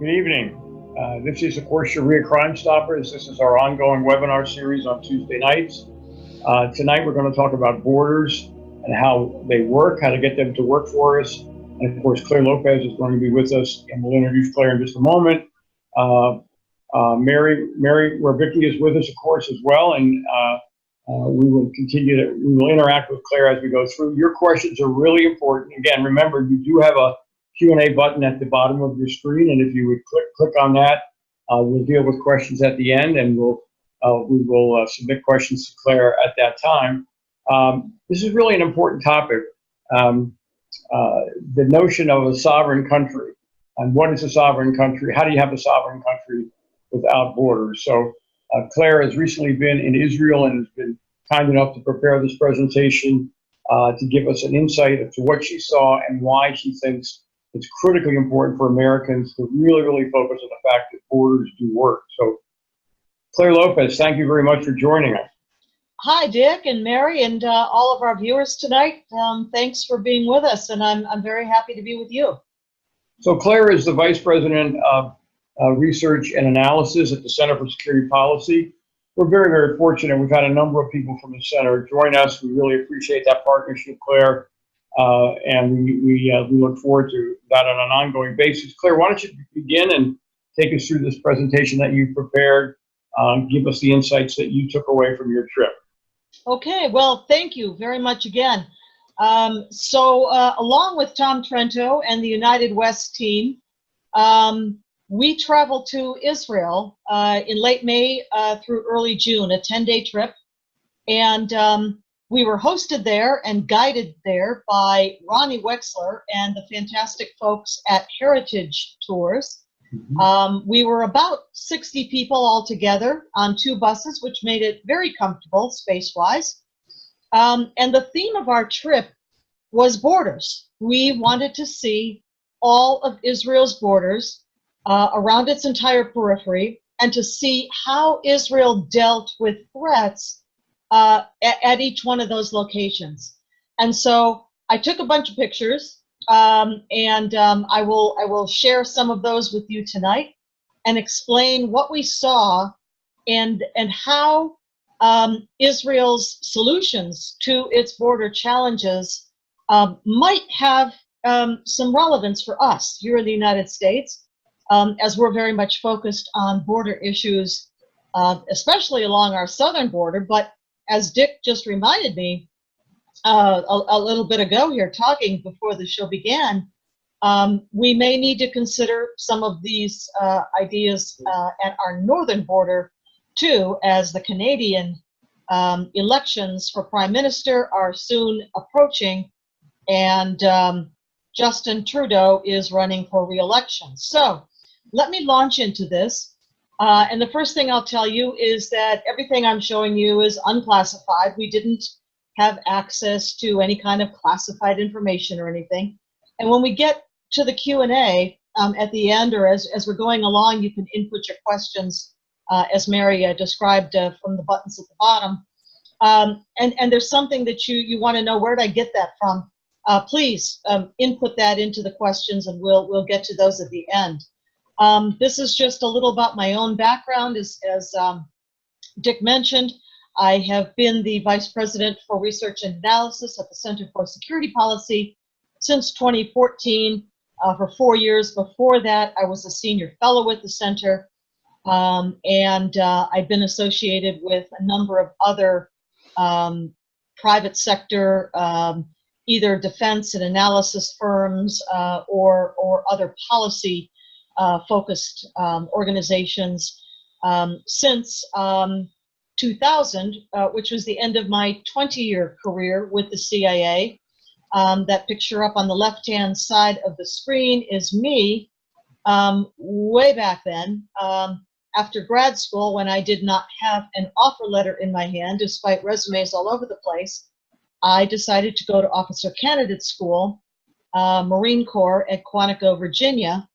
Good evening. This is, of course, Sharia Crime Stoppers. This is our ongoing webinar series on Tuesday nights. Tonight, we're going to talk about borders and how they work, how to get them to work for us. And of course, Clare Lopez is going to be with us, and we'll introduce Clare in just a moment. Mary Warbicki is with us, of course, as well, and we will interact with Clare as we go through. Your questions are really important. Again, remember, you do have a Q&A button at the bottom of your screen, and if you would click on that, we'll deal with questions at the end, and we will submit questions to Clare at that time. This is really an important topic. The notion of a sovereign country, and what is a sovereign country? How do you have a sovereign country without borders? So Clare has recently been in Israel and has been kind enough to prepare this presentation to give us an insight into what she saw and why she thinks it's critically important for Americans to really focus on the fact that borders do work. So Clare Lopez, thank you very much for joining us. Hi, Dick and Mary and all of our viewers tonight. Thanks for being with us, and I'm very happy to be with you. So Clare is the Vice President of Research and Analysis at the Center for Security Policy. We're very fortunate. We've had a number of people from the center join us. We really appreciate that partnership, Clare, and we look forward to that on an ongoing basis. Clare, why don't you begin and take us through this presentation that you prepared, give us the insights that you took away from your trip. Okay, well, thank you very much again. Along with Tom Trento and the United West team, we traveled to Israel in late May through early June, a 10-day trip. And we were hosted there and guided there by Ronnie Wexler and the fantastic folks at Heritage Tours. We were about 60 people all together on 2 buses, which made it very comfortable space-wise. And the theme of our trip was borders. We wanted to see all of Israel's borders around its entire periphery, and to see how Israel dealt with threats at each one of those locations. And so I took a bunch of pictures, and I will share some of those with you tonight and explain what we saw and how Israel's solutions to its border challenges might have some relevance for us here in the United States, as we're very much focused on border issues, especially along our southern border. But as Dick just reminded me a little bit ago here, talking before the show began, we may need to consider some of these ideas at our northern border too, as the Canadian elections for Prime Minister are soon approaching, and Justin Trudeau is running for re-election. So let me launch into this. And the first thing I'll tell you is that everything I'm showing you is unclassified. We didn't have access to any kind of classified information or anything. And when we get to the Q&A at the end, or as we're going along, you can input your questions as Mary described from the buttons at the bottom. And there's something that you want to know, where did I get that from? Please input that into the questions, and we'll get to those at the end. This is just a little about my own background. As Dick mentioned, I have been the Vice President for Research and Analysis at the Center for Security Policy since 2014. For 4 years before that, I was a senior fellow with the center, and I've been associated with a number of other private sector, either defense and analysis firms or other policy focused organizations since 2000, which was the end of my 20-year career with the CIA. That picture up on the left-hand side of the screen is me way back then, after grad school, when I did not have an offer letter in my hand, despite resumes all over the place. I decided to go to Officer Candidate School, Marine Corps at Quantico, Virginia.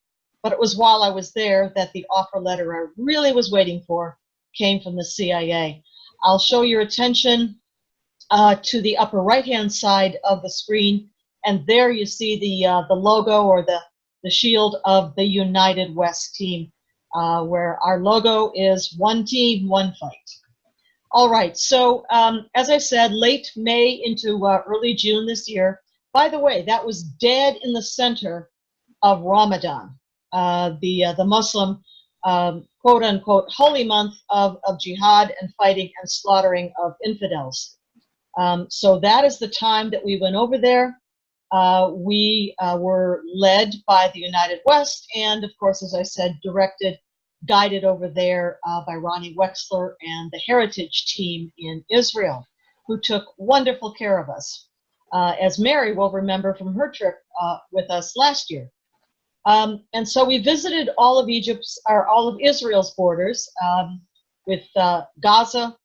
But it was while I was there that the offer letter I really was waiting for came from the CIA. I'll show your attention to the upper right-hand side of the screen, and there you see the logo, or the shield of the United West team, where our logo is one team, one fight. All right, so as I said, late May into early June this year. By the way, that was dead in the center of Ramadan, the Muslim quote unquote holy month of jihad and fighting and slaughtering of infidels. So that is the time that we went over there. We were led by the United West and, of course, as I said, guided over there by Ronnie Wexler and the Heritage team in Israel, who took wonderful care of us, as Mary will remember from her trip with us last year. And so we visited all of Israel's borders with Gaza,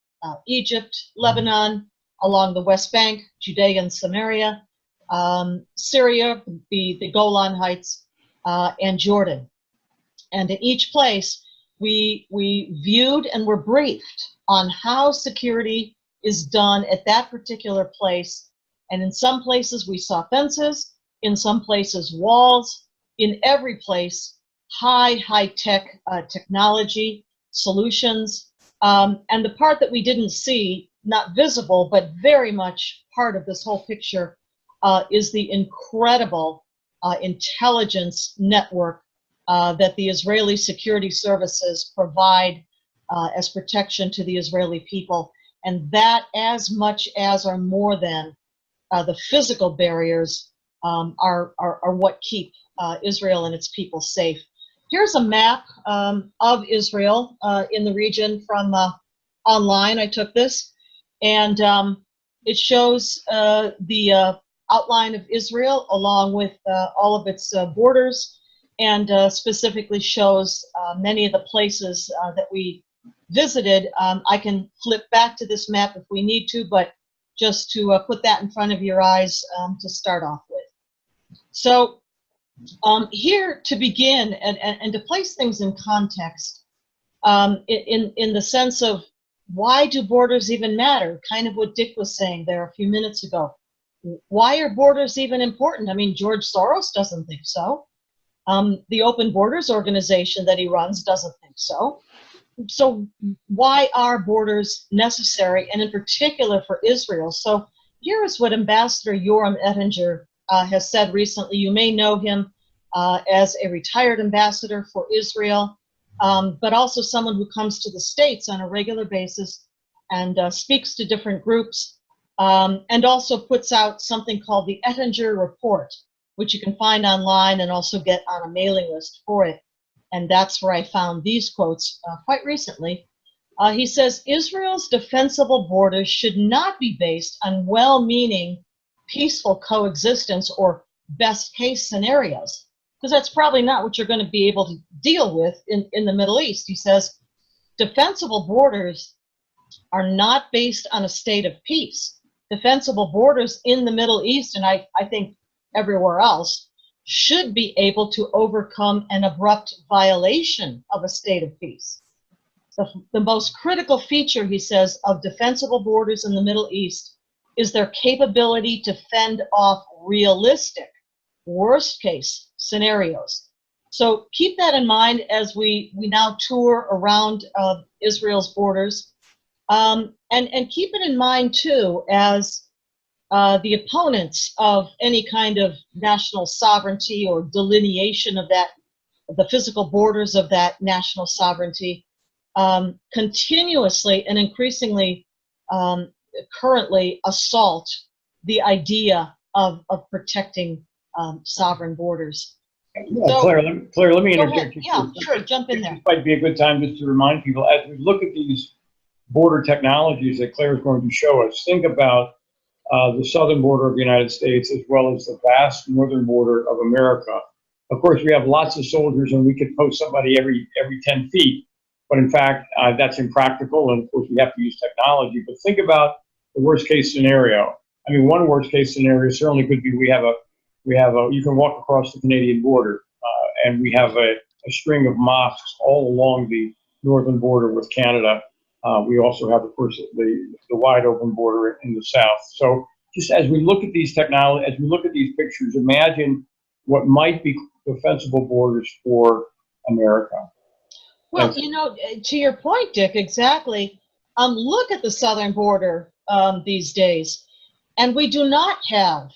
Egypt, Lebanon, along the West Bank, Judea and Samaria, Syria, the Golan Heights, and Jordan. And in each place, we viewed and were briefed on how security is done at that particular place. And in some places, we saw fences, in some places, walls, in every place, high-tech technology, solutions. And the part that we didn't see, not visible, but very much part of this whole picture, is the incredible intelligence network that the Israeli security services provide as protection to the Israeli people. And that, as much as or more than the physical barriers, are what keep Israel and its people safe. Here's a map of Israel in the region from online. I took this, and it shows the outline of Israel along with all of its borders, and specifically shows many of the places that we visited. I can flip back to this map if we need to, but just to put that in front of your eyes to start off with. So here to begin and to place things in context, in the sense of why do borders even matter? Kind of what Dick was saying there a few minutes ago. Why are borders even important? I mean, George Soros doesn't think so. The Open Borders organization that he runs doesn't think so. So why are borders necessary, and in particular for Israel? So here is what Ambassador Yoram Ettinger has said recently. You may know him as a retired ambassador for Israel, but also someone who comes to the States on a regular basis and speaks to different groups, and also puts out something called the Ettinger Report, which you can find online and also get on a mailing list for it. And that's where I found these quotes quite recently. He says, Israel's defensible borders should not be based on well-meaning peaceful coexistence or best-case scenarios, because that's probably not what you're going to be able to deal with in the Middle East. He says, defensible borders are not based on a state of peace. Defensible borders in the Middle East, and I think everywhere else, should be able to overcome an abrupt violation of a state of peace. The most critical feature, he says, of defensible borders in the Middle East is their capability to fend off realistic, worst-case scenarios. So keep that in mind as we now tour around Israel's borders. And keep it in mind, too, as the opponents of any kind of national sovereignty or delineation of that, the physical borders of that national sovereignty, continuously and increasingly currently assault the idea of protecting sovereign borders. Yeah, So, Claire, let me interject you. Yeah, sure, jump in there. This might be a good time just to remind people, as we look at these border technologies that Claire is going to show us, think about the southern border of the United States as well as the vast northern border of America. Of course, we have lots of soldiers and we could post somebody every 10 feet, but in fact, that's impractical, and of course we have to use technology. But think about the worst case scenario. I mean, one worst case scenario certainly could be you can walk across the Canadian border, and we have a string of mosques all along the northern border with Canada. We also have, of course, the wide open border in the south. So just as we look at these technology, as we look at these pictures, imagine what might be defensible borders for America. Well, Thanks. you know, to your point, Dick, exactly. Look at the southern border these days, and we do not have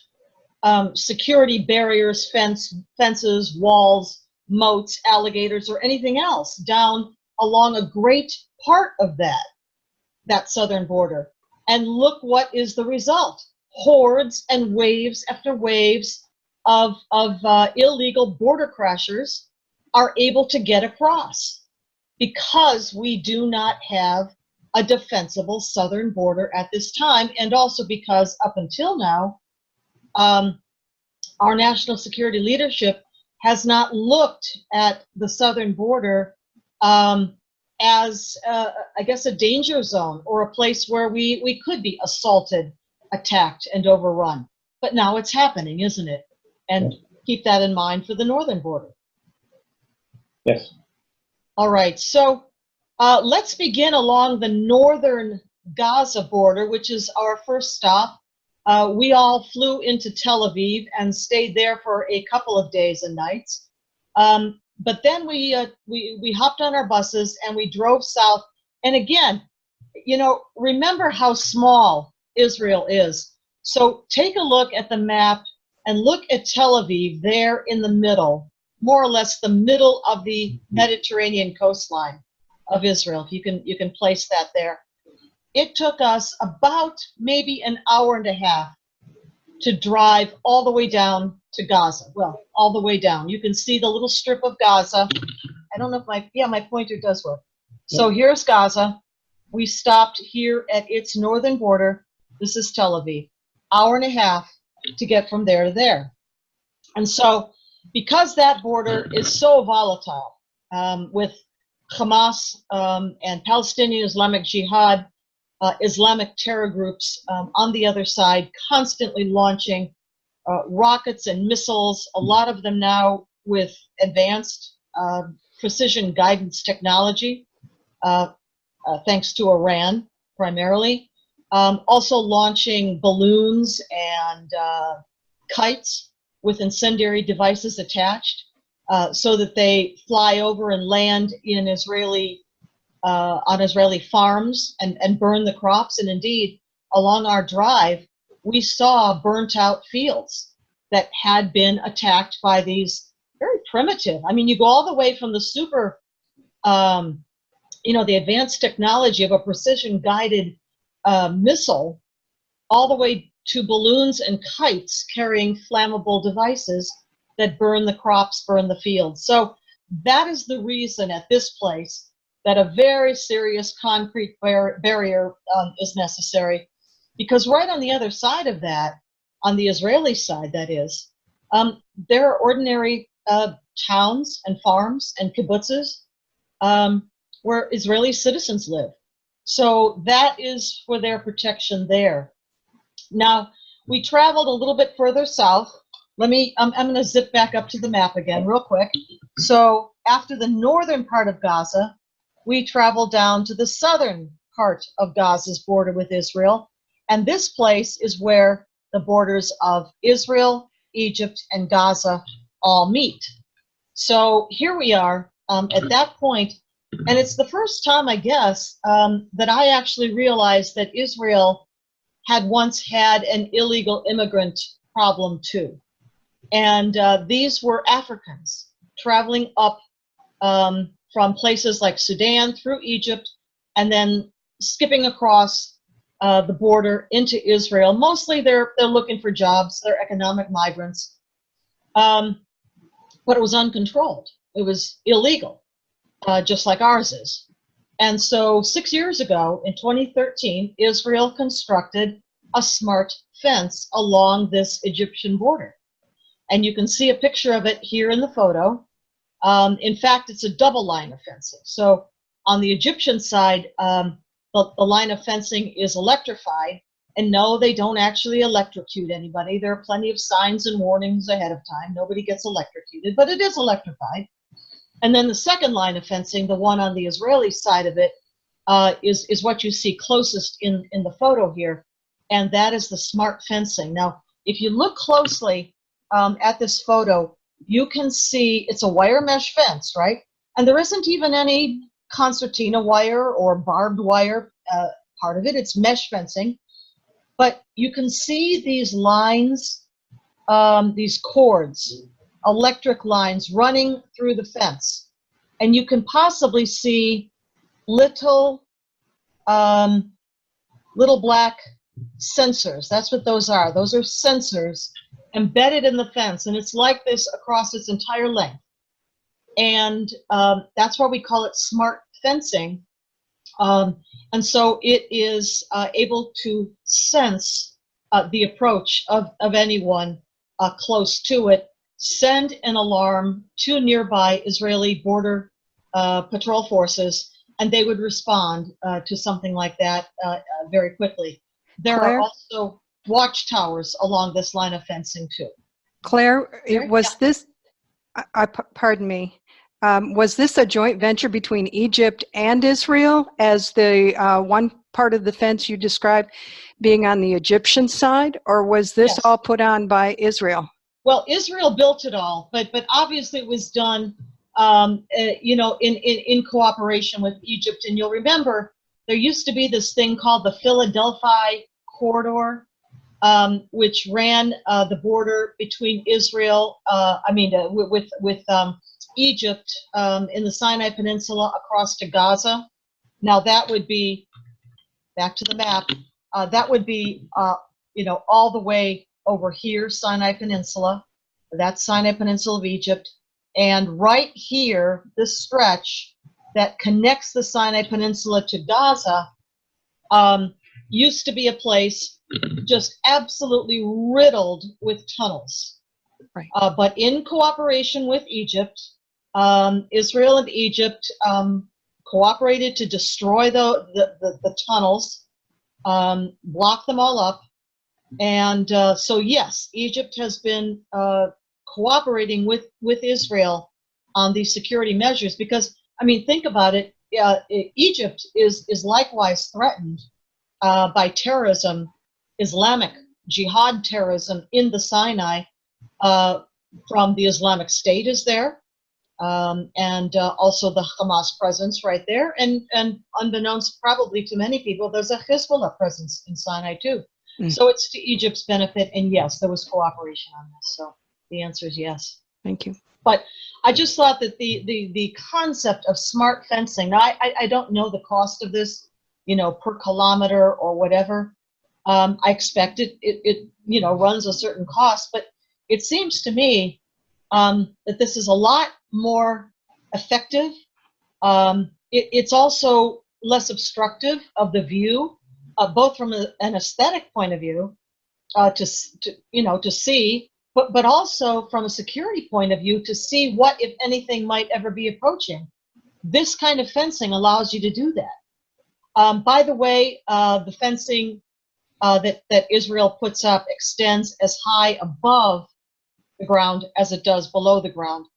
security barriers, fences, walls, moats, alligators, or anything else down along a great part of that southern border. And look what is the result. Hordes and waves after waves of illegal border crashers are able to get across because we do not have a defensible southern border at this time, and also because up until now, our national security leadership has not looked at the southern border as, I guess, a danger zone or a place where we could be assaulted, attacked, and overrun. But now it's happening, isn't it? And keep that in mind for the northern border. Yes. All right, so let's begin along the northern Gaza border, which is our first stop. We all flew into Tel Aviv and stayed there for a couple of days and nights. But then we hopped on our buses and we drove south. And again, you know, remember how small Israel is. So take a look at the map and look at Tel Aviv there in the middle, more or less the middle of the Mediterranean coastline of Israel. If you can place that there. It took us about maybe an hour and a half to drive all the way down to Gaza. Well, all the way down. You can see the little strip of Gaza. I don't know if my pointer does work. So here's Gaza. We stopped here at its northern border. This is Tel Aviv. Hour and a half to get from there to there. And so because that border is so volatile, with Hamas and Palestinian Islamic Jihad, Islamic terror groups on the other side, constantly launching rockets and missiles, a lot of them now with advanced precision guidance technology, thanks to Iran primarily. Also launching balloons and kites with incendiary devices attached so that they fly over and land in on Israeli farms and burn the crops. And indeed, along our drive, we saw burnt out fields that had been attacked by these very primitive. I mean, you go all the way from the super, the advanced technology of a precision guided missile all the way to balloons and kites carrying flammable devices that burn the crops, burn the fields. So that is the reason at this place that a very serious concrete barrier is necessary, because right on the other side of that, on the Israeli side that is, there are ordinary towns and farms and kibbutzes where Israeli citizens live. So that is for their protection there. Now, we traveled a little bit further south. I'm going to zip back up to the map again real quick. So after the northern part of Gaza, we traveled down to the southern part of Gaza's border with Israel. And this place is where the borders of Israel, Egypt, and Gaza all meet. So here we are at that point. And it's the first time, I guess, that I actually realized that Israel had once had an illegal immigrant problem too. And these were Africans traveling up from places like Sudan through Egypt and then skipping across the border into Israel. Mostly they're looking for jobs, they're economic migrants. But it was uncontrolled. It was illegal, just like ours is. And so 6 years ago, in 2013, Israel constructed a smart fence along this Egyptian border. And you can see a picture of it here in the photo. In fact, it's a double line of fencing. So on the Egyptian side, the line of fencing is electrified. And no, they don't actually electrocute anybody. There are plenty of signs and warnings ahead of time. Nobody gets electrocuted, but it is electrified. And then the second line of fencing, the one on the Israeli side of it, is what you see closest in the photo here. And that is the smart fencing. Now, if you look closely at this photo, you can see it's a wire mesh fence, right? And there isn't even any concertina wire or barbed wire part of it. It's mesh fencing. But you can see these lines, these cords, electric lines running through the fence. And you can possibly see little black sensors. That's what those are. Those are sensors embedded in the fence. And it's like this across its entire length. And that's why we call it smart fencing. And so it is able to sense the approach of anyone close to it, send an alarm to nearby Israeli border patrol forces, and they would respond to something like that very quickly. There Claire? are also watchtowers along this line of fencing too. Claire, pardon me, was this a joint venture between Egypt and Israel, as the one part of the fence you described being on the Egyptian side, or was this Yes. all put on by Israel? Well, Israel built it all, but obviously it was done, in cooperation with Egypt. And you'll remember there used to be this thing called the Philadelphia Corridor, which ran the border between Israel, with Egypt in the Sinai Peninsula across to Gaza. Now that would be, back to the map, that would be, all the way over here, Sinai Peninsula. That's Sinai Peninsula of Egypt. And right here, this stretch that connects the Sinai Peninsula to Gaza used to be a place just absolutely riddled with tunnels. Right. But in cooperation with Egypt, Israel and Egypt cooperated to destroy the tunnels, block them all up. And so, yes, Egypt has been cooperating with Israel on these security measures because, I mean, think about it. Egypt is likewise threatened by terrorism, Islamic jihad terrorism in the Sinai from the Islamic State is there. And also the Hamas presence right there. And unbeknownst probably to many people, there's a Hizballah presence in Sinai too. So it's to Egypt's benefit. And yes, there was cooperation on this. So the answer is yes. Thank you. But I just thought that the concept of smart fencing, now I don't know the cost of this, per kilometer or whatever. I expect it runs a certain cost, but it seems to me that this is a lot more effective. It's also less obstructive of the view, both from an aesthetic point of view, to see, but also from a security point of view to see what, if anything, might ever be approaching. This kind of fencing allows you to do that. By the way, the fencing that Israel puts up extends as high above the ground as it does below the ground.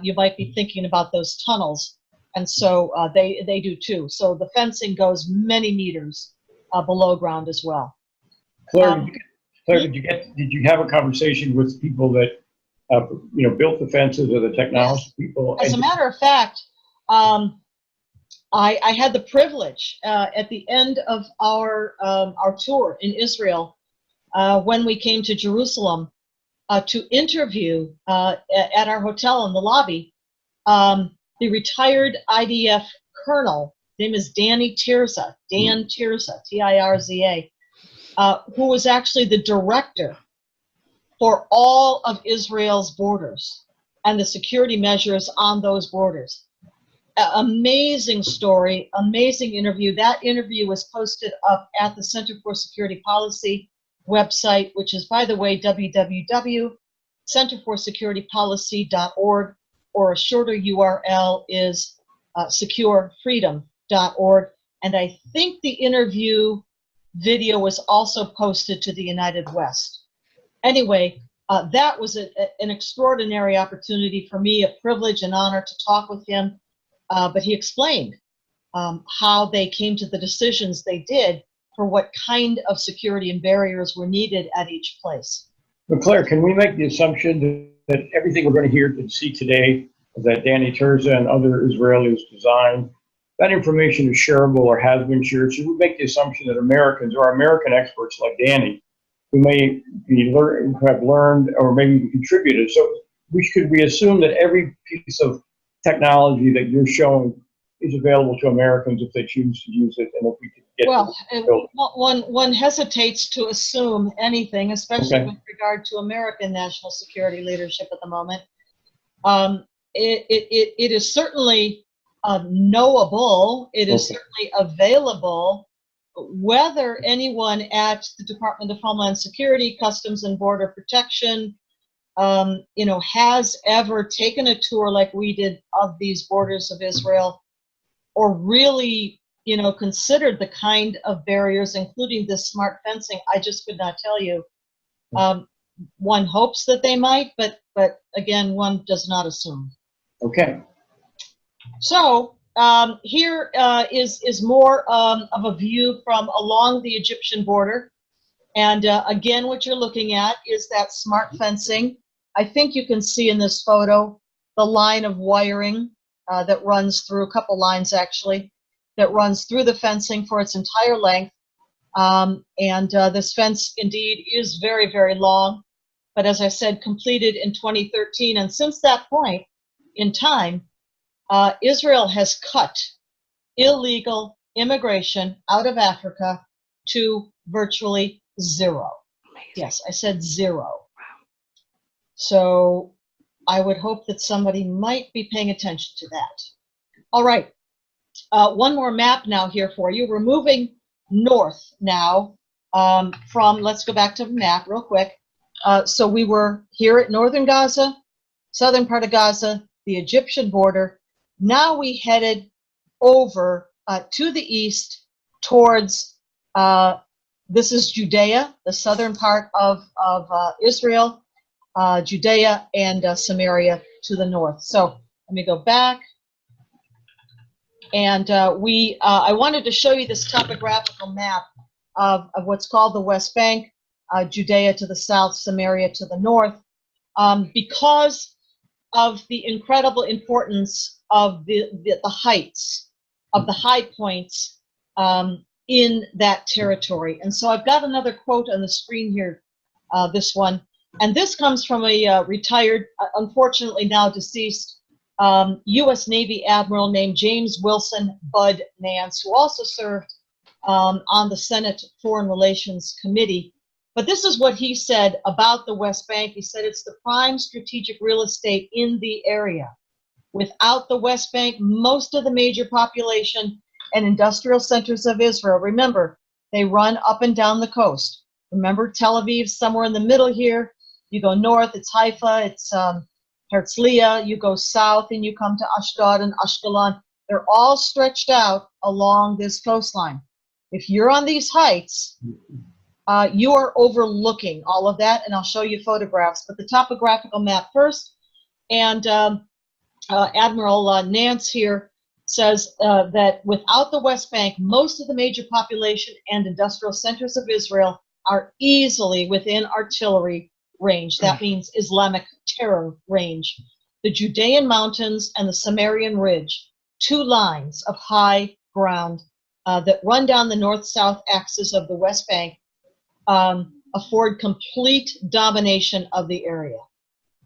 You might be thinking about those tunnels, and so they do too. So the fencing goes many meters below ground as well. Claire, did you have a conversation with people that built the fences, or the technology people? As a matter of fact, I had the privilege at the end of our tour in Israel, when we came to Jerusalem, to interview at our hotel in the lobby the retired IDF colonel. His name is Dan Tirza, Tirza, who was actually the director for all of Israel's borders and the security measures on those borders. Amazing story, amazing interview. That interview was posted up at the Center for Security Policy website, which is, by the way, www.centerforsecuritypolicy.org, or a shorter URL is securefreedom.org. And I think the interview video was also posted to the United West. Anyway, that was an extraordinary opportunity for me, a privilege and honor to talk with him. But he explained how they came to the decisions they did for what kind of security and barriers were needed at each place. But Claire, can we make the assumption that everything we're going to hear and see today that Danny Terza and other Israelis designed, that information is shareable or has been shared. So we make the assumption that Americans or American experts like Danny, who may have learned or maybe contributed. So could we assume that every piece of technology that you're showing is available to Americans if they choose to use it, and if we could get one hesitates to assume anything, especially with regard to American national security leadership at the moment. It is certainly knowable. It is certainly available. Whether anyone at the Department of Homeland Security, Customs and Border Protection, has ever taken a tour like we did of these borders of Israel, or really, considered the kind of barriers, including this smart fencing, I just could not tell you. One hopes that they might, but again, one does not assume. Okay. So here is more of a view from along the Egyptian border. And again, what you're looking at is that smart fencing. I think you can see in this photo the line of wiring that runs through, a couple lines actually, that runs through the fencing for its entire length. This fence indeed is very, very long, but as I said, completed in 2013. And since that point in time, Israel has cut illegal immigration out of Africa to virtually zero. Amazing. Yes, I said zero. Wow. So I would hope that somebody might be paying attention to that. All right. One more map now here for you. We're moving north now from, let's go back to the map real quick. So we were here at northern Gaza, southern part of Gaza, the Egyptian border. Now we headed over to the east towards, this is Judea, the southern part of Israel, Judea and Samaria to the north. So let me go back. And I wanted to show you this topographical map of what's called the West Bank, Judea to the south, Samaria to the north, because of the incredible importance of the heights, of the high points in that territory. And so I've got another quote on the screen here, this one. And this comes from a retired, unfortunately now deceased, U.S. Navy Admiral named James Wilson Bud Nance, who also served on the Senate Foreign Relations Committee. But this is what he said about the West Bank. He said it's the prime strategic real estate in the area. Without the West Bank, most of the major population and industrial centers of Israel, remember, they run up and down the coast. Remember, Tel Aviv, somewhere in the middle here. You go north, it's Haifa, it's Herzliya. You go south and you come to Ashdod and Ashkelon. They're all stretched out along this coastline. If you're on these heights, you are overlooking all of that, and I'll show you photographs. But the topographical map first, and Admiral Nance here says that without the West Bank, most of the major population and industrial centers of Israel are easily within artillery range. That means Islamic terror range. The Judean mountains and the Samarian ridge, two lines of high ground that run down the north-south axis of the West Bank, afford complete domination of the area.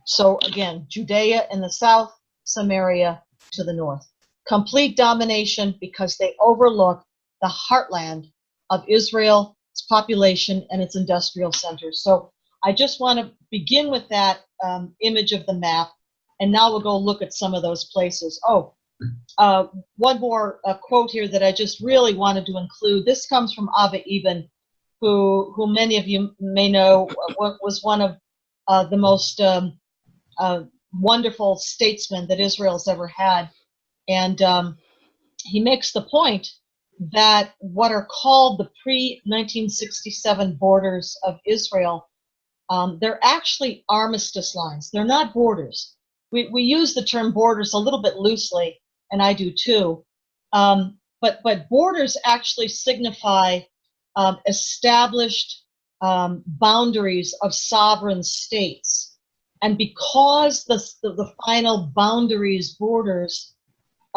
So again, Judea in the south, Samaria to the north. Complete domination because they overlook the heartland of Israel, its population, and its industrial centers. So I just want to begin with that image of the map, and now we'll go look at some of those places. One more quote here that I just really wanted to include. This comes from Abba Eban, who many of you may know was one of the most wonderful statesmen that Israel's ever had. And he makes the point that what are called the pre-1967 borders of Israel, they're actually armistice lines. They're not borders. We use the term borders a little bit loosely, and I do too. But borders actually signify established boundaries of sovereign states. And because the final boundaries, borders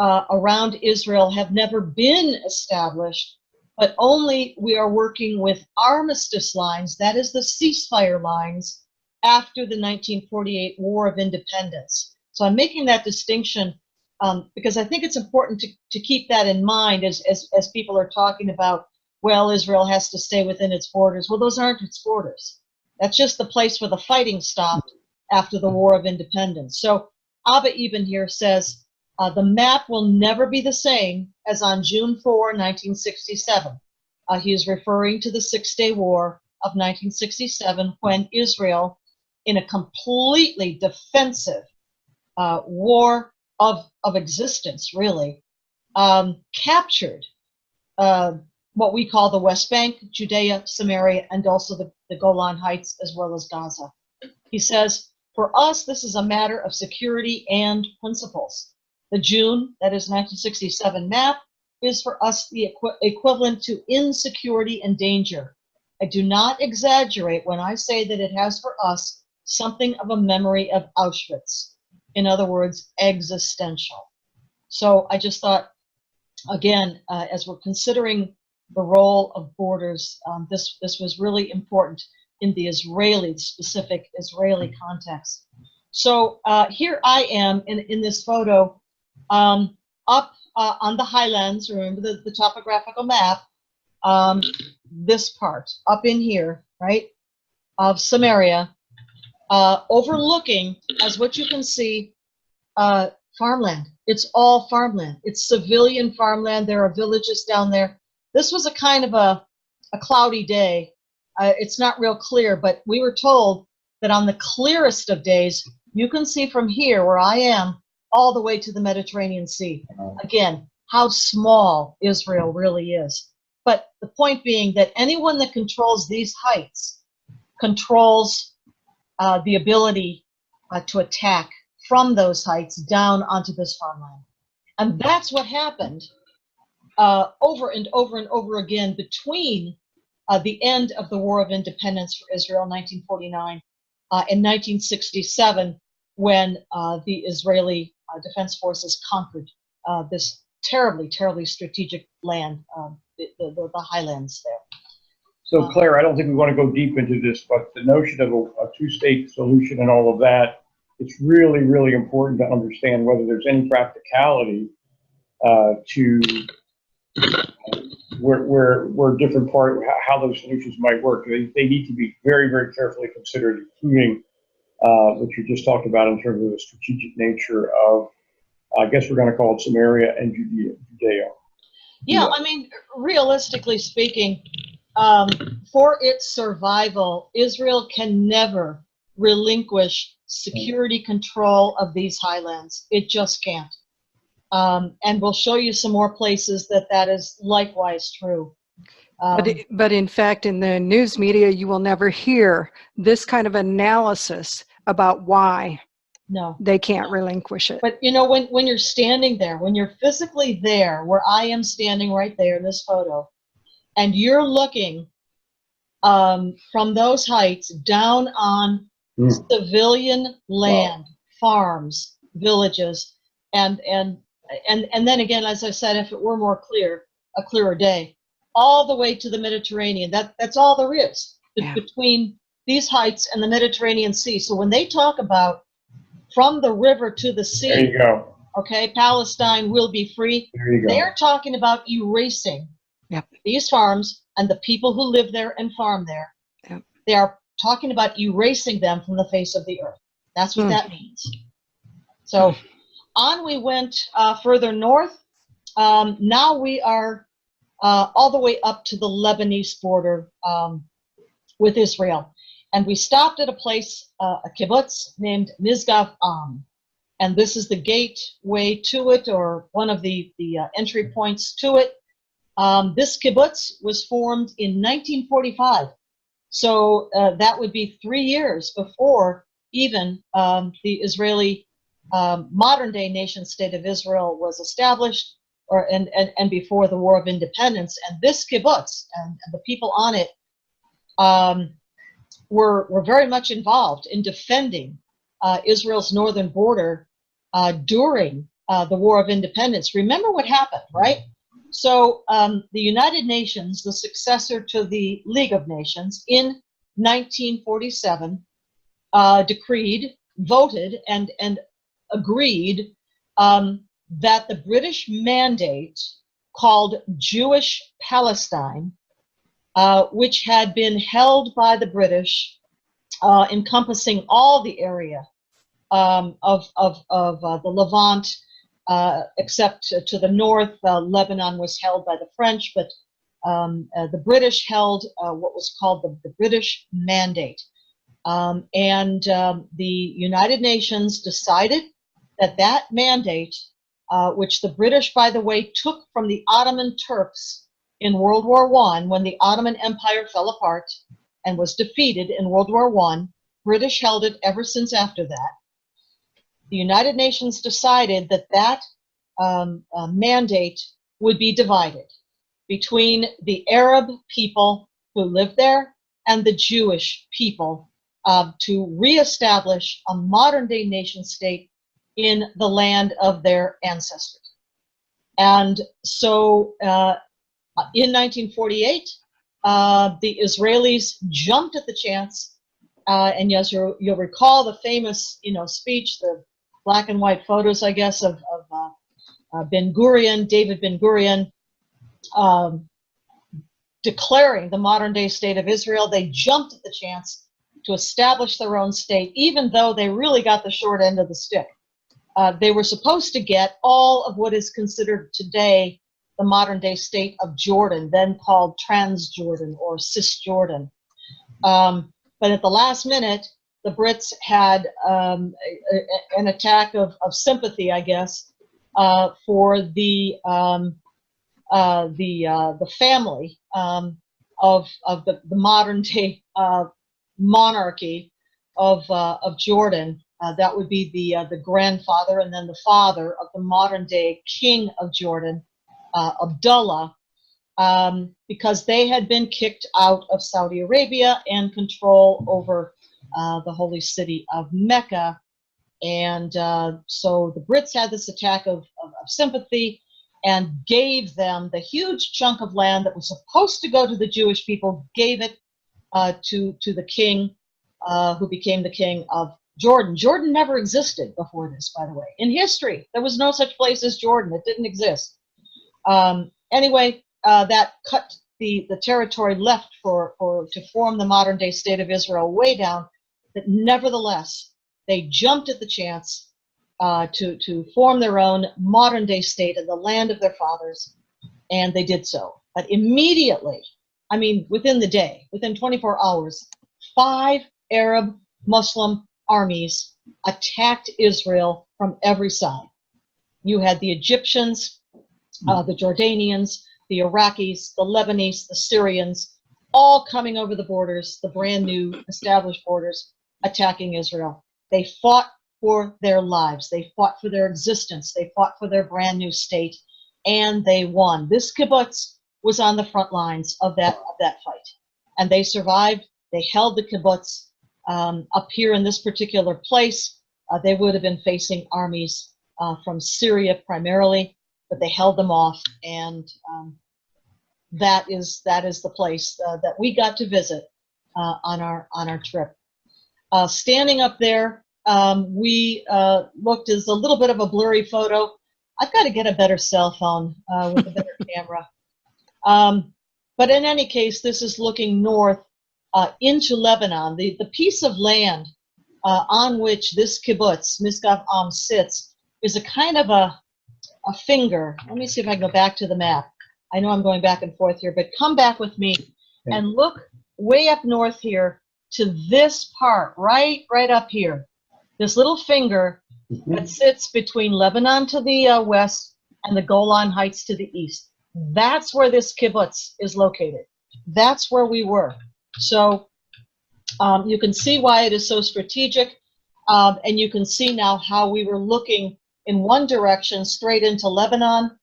around Israel have never been established, but only we are working with armistice lines, that is the ceasefire lines, after the 1948 War of Independence. So I'm making that distinction because I think it's important to keep that in mind as people are talking about, well, Israel has to stay within its borders. Well, those aren't its borders. That's just the place where the fighting stopped after the War of Independence. So Abba Eben here says, the map will never be the same as on June 4, 1967. He is referring to the Six-Day War of 1967, when Israel, in a completely defensive war of existence, really, captured what we call the West Bank, Judea, Samaria, and also the Golan Heights, as well as Gaza. He says, for us, this is a matter of security and principles. The June, that is 1967 map, is for us the equivalent to insecurity and danger. I do not exaggerate when I say that it has for us something of a memory of Auschwitz. In other words, existential. So I just thought, again, as we're considering the role of borders, this was really important in the specific Israeli context. So here I am in this photo, up on the highlands. Remember the topographical map, this part up in here, right, of Samaria, overlooking, as what you can see, farmland. It's all farmland. It's civilian farmland. There are villages down there. This was a kind of a cloudy day. It's not real clear, but we were told that on the clearest of days, you can see from here where I am all the way to the Mediterranean Sea. Again, how small Israel really is. But the point being that anyone that controls these heights controls the ability to attack from those heights down onto this farmland. And that's what happened over and over and over again between the end of the War of Independence for Israel, 1949, and 1967, when the Israeli Defense Forces conquered this terribly, terribly strategic land, the highlands there. So Claire, I don't think we want to go deep into this, but the notion of a two-state solution and all of that, it's really, really important to understand whether there's any practicality to where different how those solutions might work. They need to be very, very carefully considered, including what you just talked about in terms of the strategic nature of, I guess we're going to call it Samaria and Judea. Yeah, I mean, realistically speaking, for its survival, Israel can never relinquish security control of these highlands. It just can't. And we'll show you some more places that is likewise true. But in fact, in the news media, you will never hear this kind of analysis about why they can't relinquish it. But you know, when you're standing there, when you're physically there, where I am standing right there in this photo, and you're looking from those heights down on civilian land, farms, villages, and then again, as I said, if it were more clear, a clearer day, all the way to the Mediterranean. That's all there is between these heights and the Mediterranean Sea. So when they talk about from the river to the sea, there you go. Okay, Palestine will be free. There you go. They're talking about erasing these farms and the people who live there and farm there. Yep. They are talking about erasing them from the face of the earth. That's what that means. So on we went further north. Now we are all the way up to the Lebanese border with Israel. And we stopped at a place, a kibbutz named Misgav Am. And this is the gateway to it, or one of the entry points to it. This kibbutz was formed in 1945. So that would be 3 years before even the Israeli modern-day nation-state of Israel was established, and before the War of Independence. And this kibbutz and the people on it were very much involved in defending Israel's northern border during the War of Independence. Remember what happened, right? So the United Nations, the successor to the League of Nations, in 1947 decreed, voted, and agreed that the British mandate called Jewish Palestine, which had been held by the British, encompassing all the area of the Levant, except to the north. Lebanon was held by the French, but the British held what was called the British Mandate. And the United Nations decided that that mandate, which the British, by the way, took from the Ottoman Turks in World War I, when the Ottoman Empire fell apart and was defeated in World War I, British held it ever since after that. The United Nations decided that that mandate would be divided between the Arab people who lived there and the Jewish people to reestablish a modern-day nation-state in the land of their ancestors. And so in 1948, the Israelis jumped at the chance, and as you'll recall the famous, speech, the black and white photos, I guess, of Ben Gurion, David Ben Gurion, declaring the modern-day state of Israel. They jumped at the chance to establish their own state, even though they really got the short end of the stick. They were supposed to get all of what is considered today the modern-day state of Jordan, then called Transjordan or Cisjordan. But at the last minute, the Brits had an attack of sympathy, I guess, for the family of the modern-day monarchy of Jordan. That would be the grandfather and then the father of the modern-day king of Jordan, Abdullah, because they had been kicked out of Saudi Arabia and control over the holy city of Mecca. And so the Brits had this attack of sympathy and gave them the huge chunk of land that was supposed to go to the Jewish people, gave it to the king, who became the king of Jordan. Jordan never existed before this, by the way. In history, there was no such place as Jordan. It didn't exist. Anyway, that cut the territory left to form the modern-day state of Israel way down. But nevertheless, they jumped at the chance to form their own modern-day state in the land of their fathers, and they did so. But immediately, I mean, within the day, within 24 hours, 5 Arab Muslim armies attacked Israel from every side. You had the Egyptians, the Jordanians, the Iraqis, the Lebanese, the Syrians, all coming over the borders, the brand new established borders, attacking Israel. They fought for their lives. They fought for their existence. They fought for their brand new state, and they won. This kibbutz was on the front lines of that fight, and they survived. They held the kibbutz. Up here in this particular place, they would have been facing armies from Syria primarily, but they held them off, and that is the place that we got to visit on our trip. Standing up there, we looked as a little bit of a blurry photo. I've got to get a better cell phone with a better camera. But in any case, this is looking north into Lebanon. The piece of land on which this kibbutz, Mizgaf Am, sits is a kind of a finger. Let me see if I can go back to the map. I know I'm going back and forth here, but come back with me and look way up north here to this part, right up here. This little finger that sits between Lebanon to the west and the Golan Heights to the east. That's where this kibbutz is located. That's where we were. So you can see why it is so strategic, and you can see now how we were looking in one direction straight into Lebanon,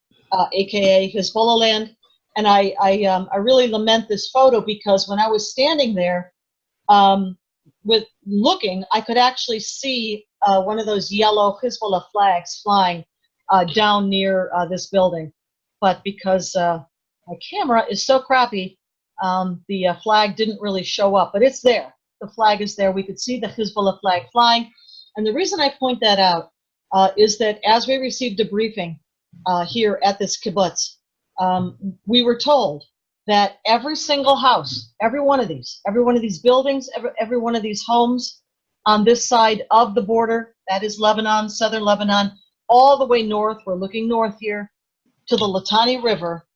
aka Hizballah-land. And I really lament this photo because when I was standing there with looking, I could actually see one of those yellow Hizballah flags flying down near this building. But because my camera is so crappy, the flag didn't really show up, but it's there. The flag is there. We could see the Hizballah flag flying. And the reason I point that out is that as we received a briefing here at this kibbutz, we were told that every single house, every one of these buildings, every one of these homes on this side of the border, that is Lebanon, southern Lebanon, all the way north, we're looking north here, to the Litani River,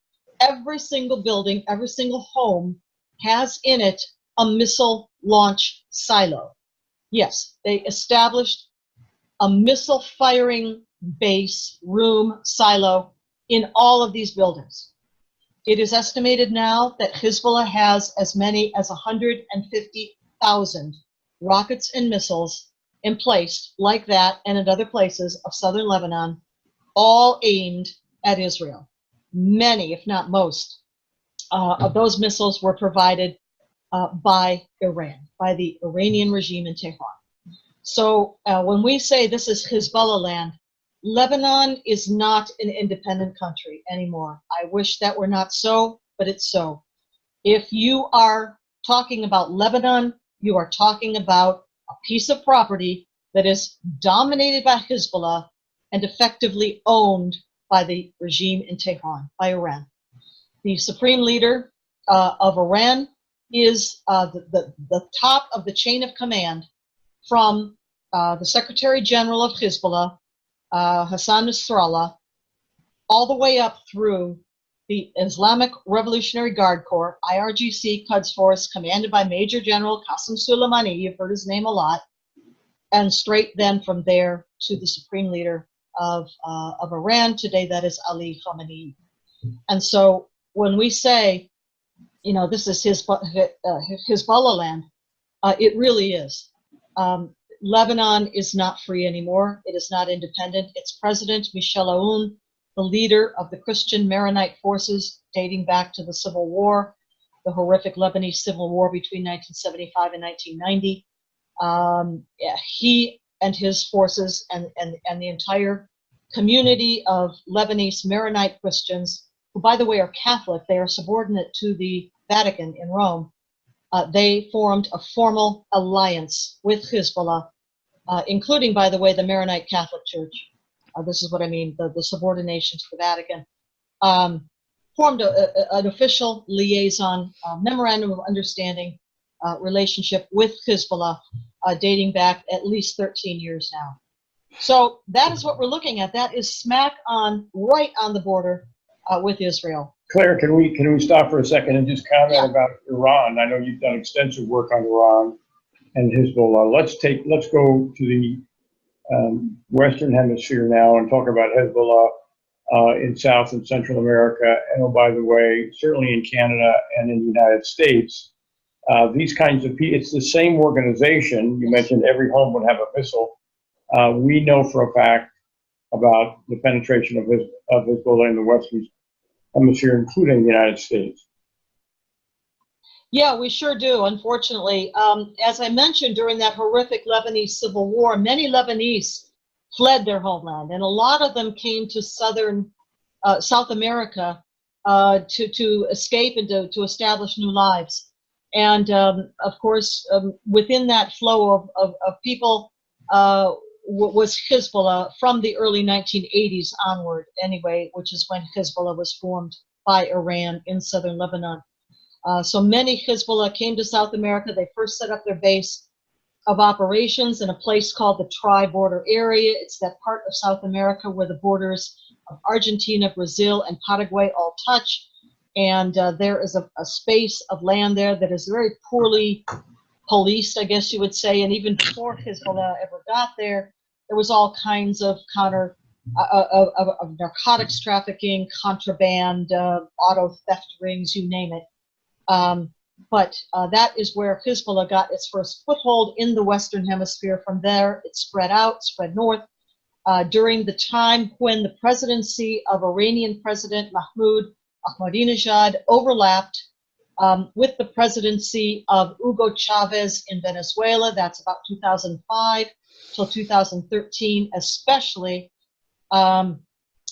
every single building, every single home has in it a missile launch silo. Yes, they established a missile firing base, room, silo in all of these buildings. It is estimated now that Hizballah has as many as 150,000 rockets and missiles in place like that and at other places of southern Lebanon, all aimed at Israel. Many, if not most, of those missiles were provided by Iran, by the Iranian regime in Tehran. So when we say this is Hizballah-land, Lebanon is not an independent country anymore. I wish that were not so, but it's so. If you are talking about Lebanon, you are talking about a piece of property that is dominated by Hizballah and effectively owned by the regime in Tehran, by Iran. The supreme leader of Iran is the top of the chain of command from the Secretary General of Hizballah, Hassan Nasrallah, all the way up through the Islamic Revolutionary Guard Corps, IRGC Quds Force, commanded by Major General Qasem Soleimani. You've heard his name a lot. And straight then from there to the supreme leader of Iran today, that is Ali Khamenei. And so when we say, you know, this is Hizballah-land, it really is. Lebanon is not free anymore. It is not independent. Its president, Michel Aoun, the leader of the Christian Maronite forces dating back to the Civil War, the horrific Lebanese Civil War between 1975 and 1990. He and his forces and the entire community of Lebanese Maronite Christians, who, by the way, are Catholic, they are subordinate to the Vatican in Rome, they formed a formal alliance with Hizballah, including, by the way, the Maronite Catholic Church. This is what I mean, the subordination to the Vatican. Formed an official liaison, memorandum of understanding relationship with Hizballah, dating back at least 13 years now. So that is what we're looking at. That is smack on, right on the border with Israel. Claire, can we stop for a second and just comment about Iran? I know you've done extensive work on Iran and Hizballah. Let's go to the Western Hemisphere now and talk about Hezbollah in South and Central America. And oh, by the way, certainly in Canada and in the United States, these kinds of people, it's the same organization. You mentioned every home would have a missile. We know for a fact about the penetration of Hezbollah in the Western Hemisphere, including the United States. Yeah, we sure do, unfortunately. As I mentioned, during that horrific Lebanese Civil War, many Lebanese fled their homeland, and a lot of them came to South America to escape and to establish new lives. And of course, within that flow of people was Hizballah from the early 1980s onward, anyway, which is when Hizballah was formed by Iran in southern Lebanon. So many Hizballah came to South America. They first set up their base of operations in a place called the Tri-Border Area. It's that part of South America where the borders of Argentina, Brazil, and Paraguay all touch. And there is a space of land there that is very poorly policed, I guess you would say. And even before Hizballah ever got there, there was all kinds of narcotics trafficking, contraband, auto theft rings, you name it. But that is where Hizballah got its first foothold in the Western Hemisphere. From there, it spread out, spread north. During the time when the presidency of Iranian President Mahmoud Ahmadinejad overlapped with the presidency of Hugo Chavez in Venezuela. That's about 2005 till 2013, especially.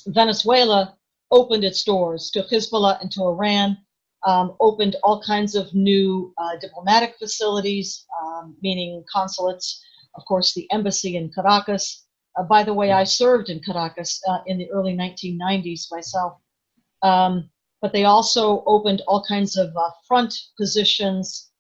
Venezuela opened its doors to Hizballah and to Iran, opened all kinds of new diplomatic facilities, meaning consulates, of course, the embassy in Caracas. By the way, I served in Caracas in the early 1990s myself. But they also opened all kinds of front positions,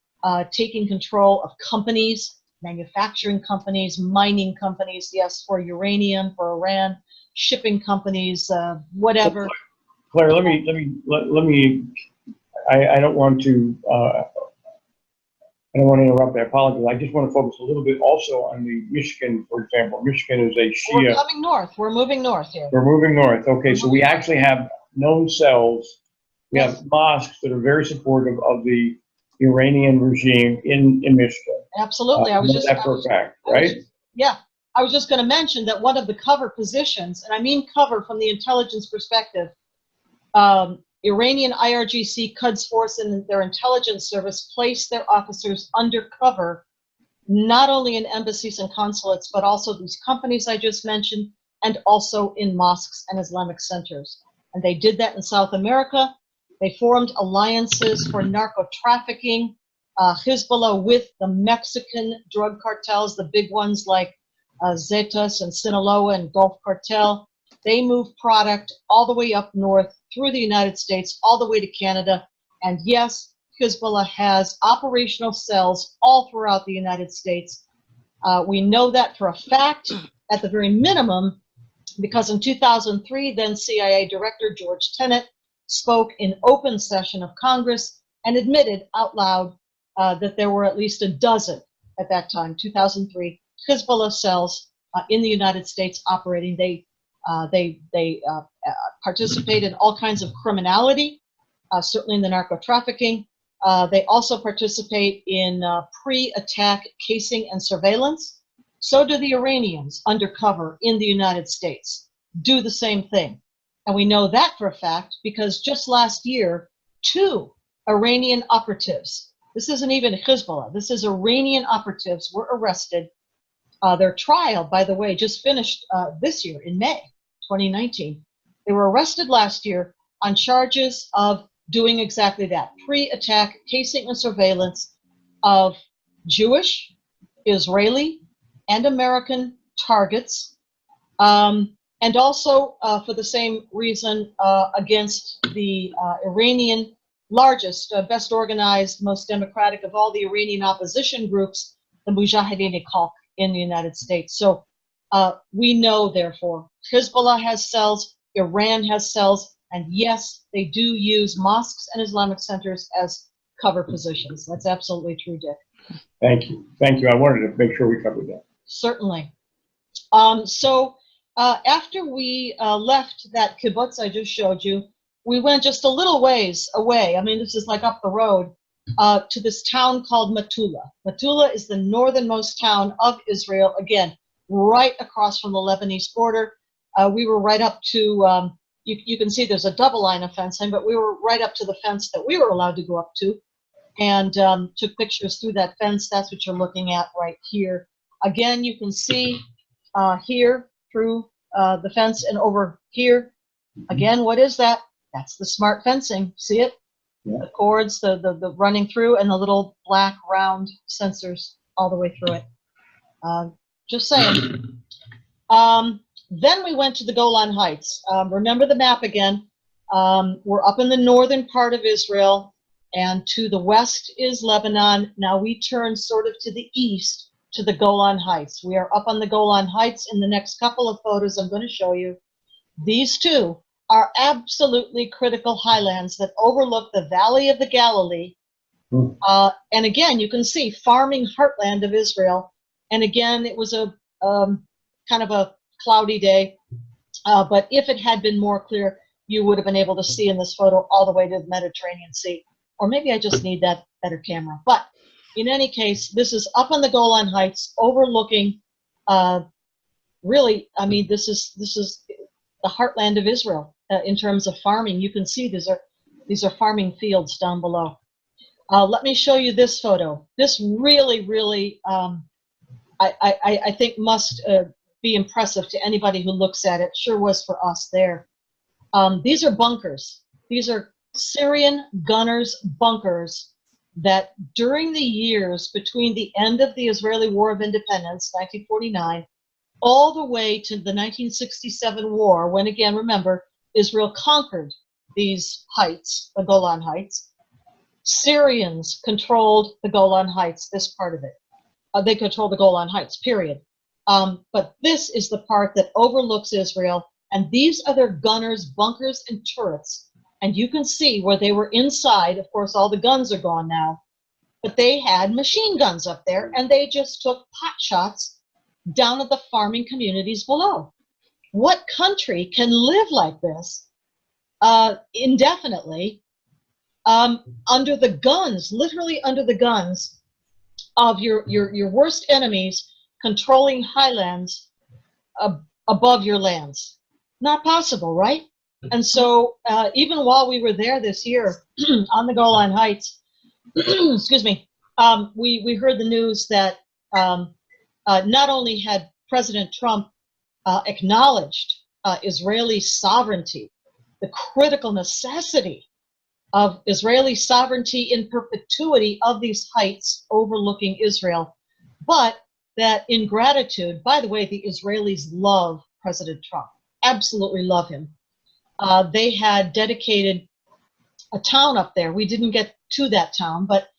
taking control of companies, manufacturing companies, mining companies, yes, for uranium, for Iran, shipping companies, whatever. Claire, let me, I don't want to, I don't want to interrupt, I apologize. I just want to focus a little bit also on the Michigan, for example. Michigan is a Shia. We're coming north. We're moving north here. We're moving north. Okay, so we actually have known cells. We Yes. have mosques that are very supportive of the Iranian regime in Michigan. Absolutely. I was know just that for a fact, right? Yeah. I was just going to mention that one of the cover positions, and I mean cover from the intelligence perspective, Iranian IRGC, Quds Force, and their intelligence service placed their officers undercover, not only in embassies and consulates, but also these companies I just mentioned, and also in mosques and Islamic centers. And they did that in South America. They formed alliances for narco trafficking, Hizballah with the Mexican drug cartels, the big ones like Zetas and Sinaloa and Gulf Cartel. They move product all the way up north through the United States, all the way to Canada. And yes, Hizballah has operational cells all throughout the United States. We know that for a fact, at the very minimum, because in 2003, then CIA Director George Tenet spoke in open session of Congress and admitted out loud that there were at least a dozen at that time, 2003, Hizballah cells in the United States operating. They participate in all kinds of criminality, certainly in the narco trafficking. They also participate in pre-attack casing and surveillance. So do the Iranians undercover in the United States, do the same thing. And we know that for a fact because just last year, 2 Iranian operatives, this isn't even Hizballah, this is Iranian operatives, were arrested. Their trial, by the way, just finished this year in May 2019. They were arrested last year on charges of doing exactly that, pre-attack casing and surveillance of Jewish, Israeli, and American targets, and also for the same reason against the Iranian largest, best organized, most democratic of all the Iranian opposition groups, the Mujahideen-e-Khalq in the United States. So we know, therefore, Hizballah has cells, Iran has cells, and yes, they do use mosques and Islamic centers as cover positions. That's absolutely true, Dick. Thank you. Thank you. I wanted to make sure we covered that. Certainly. So after we left that kibbutz I just showed you, we went just a little ways away. I mean, this is like up the road to this town called Matula. Matula is the northernmost town of Israel, again, right across from the Lebanese border. We were right up to, you can see there's a double line of fencing, but we were right up to the fence that we were allowed to go up to and took pictures through that fence. That's what you're looking at right here. Again, you can see here through the fence and over here. Again, what is that? That's the smart fencing. See it? Yeah. The cords, the running through, and the little black round sensors all the way through it. Just saying. Then we went to the Golan Heights. Remember the map again. We're up in the northern part of Israel, and to the west is Lebanon. Now we turn sort of to the east to the Golan Heights. We are up on the Golan Heights. In the next couple of photos I'm going to show you, these two are absolutely critical highlands that overlook the Valley of the Galilee. And again, you can see farming heartland of Israel. And again, it was a kind of a cloudy day. But if it had been more clear, you would have been able to see in this photo all the way to the Mediterranean Sea. Or maybe I just need that better camera. But in any case, this is up on the Golan Heights overlooking, really, I mean, this is the heartland of Israel in terms of farming. You can see these are farming fields down below. Let me show you this photo. This really, really, I think must be impressive to anybody who looks at it. Sure was for us there. These are bunkers. These are Syrian gunners' bunkers that during the years between the end of the Israeli War of Independence, 1949, all the way to the 1967 war, when again, remember, Israel conquered these heights, the Golan Heights. Syrians controlled the Golan Heights, this part of it. They control the Golan Heights, period. But this is the part that overlooks Israel, and these are their gunners, bunkers, and turrets. And you can see where they were inside. Of course, all the guns are gone now, but they had machine guns up there, and they just took pot shots down at the farming communities below. What country can live like this indefinitely under the guns, literally under the guns of your worst enemies controlling highlands above your lands? Not possible, right? And so even while we were there this year on the Golan Heights, excuse me, we heard the news that not only had President Trump acknowledged Israeli sovereignty, the critical necessity of Israeli sovereignty in perpetuity of these heights overlooking Israel, but that in gratitude, by the way, the Israelis love President Trump, absolutely love him. They had dedicated a town up there. We didn't get to that town, but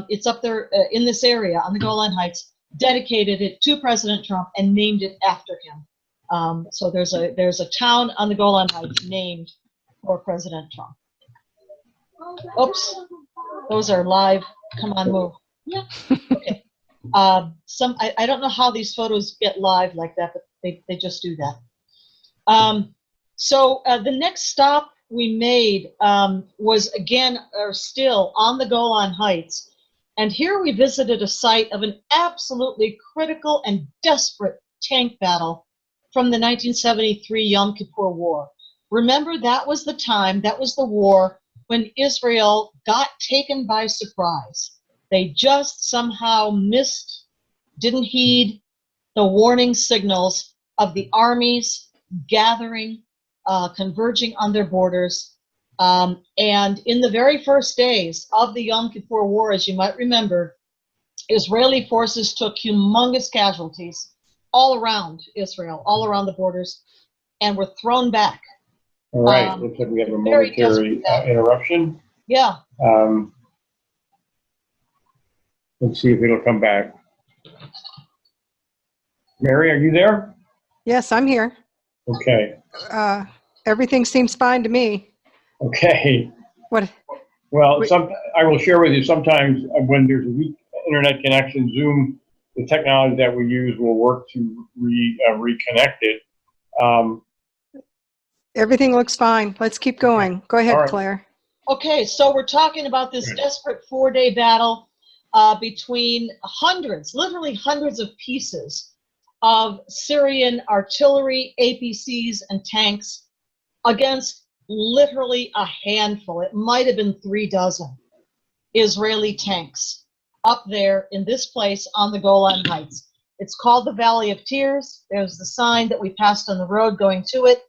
it's up there in this area on the Golan Heights, dedicated it to President Trump and named it after him. So there's a town on the Golan Heights named for President Trump. Oops, those are live. Come on, move. Yeah. Okay. I don't know how these photos get live like that, but they just do that. So the next stop we made was again, or still on the Golan Heights. And here we visited a site of an absolutely critical and desperate tank battle from the 1973 Yom Kippur War. Remember, that was the time, that was the war when Israel got taken by surprise. They just somehow missed, didn't heed the warning signals of the armies gathering, converging on their borders. And in the very first days of the Yom Kippur War, as you might remember, Israeli forces took humongous casualties all around Israel, all around the borders, and were thrown back. All right, looks like we have a momentary interruption. Yeah. Let's see if it'll come back. Mary, are you there? Yes, I'm here. Okay. Everything seems fine to me. Okay. What? Well, I will share with you sometimes when there's a weak internet connection, Zoom, the technology that we use will work to reconnect it. Everything looks fine. Let's keep going. Go ahead, right. Claire. Okay, so we're talking about this desperate 4-day battle between hundreds, literally hundreds of pieces of Syrian artillery, APCs, and tanks against literally a handful. It might have been 36 Israeli tanks up there in this place on the Golan Heights. It's called the Valley of Tears. There's the sign that we passed on the road going to it.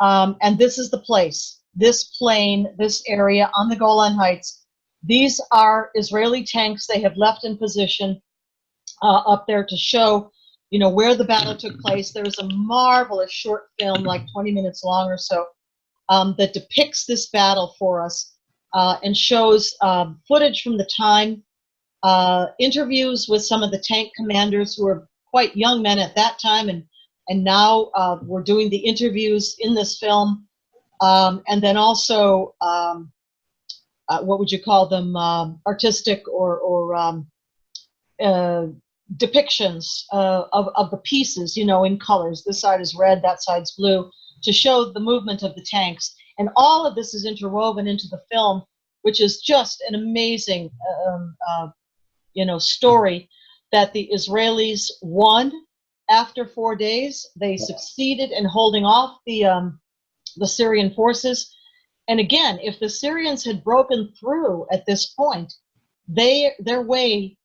And this is the place, this plain, this area on the Golan Heights. These are Israeli tanks they have left in position up there to show, you know, where the battle took place. There's a marvelous short film, like 20 minutes long or so, that depicts this battle for us and shows footage from the time, interviews with some of the tank commanders who were quite young men at that time, and now we're doing the interviews in this film, and then also what would you call them, artistic or depictions of the pieces, you know, in colors. This side is red, that side's blue, to show the movement of the tanks. And all of this is interwoven into the film, which is just an amazing, you know, story that the Israelis won. After 4 days, they succeeded in holding off the Syrian forces. And again, if the Syrians had broken through at this point, their way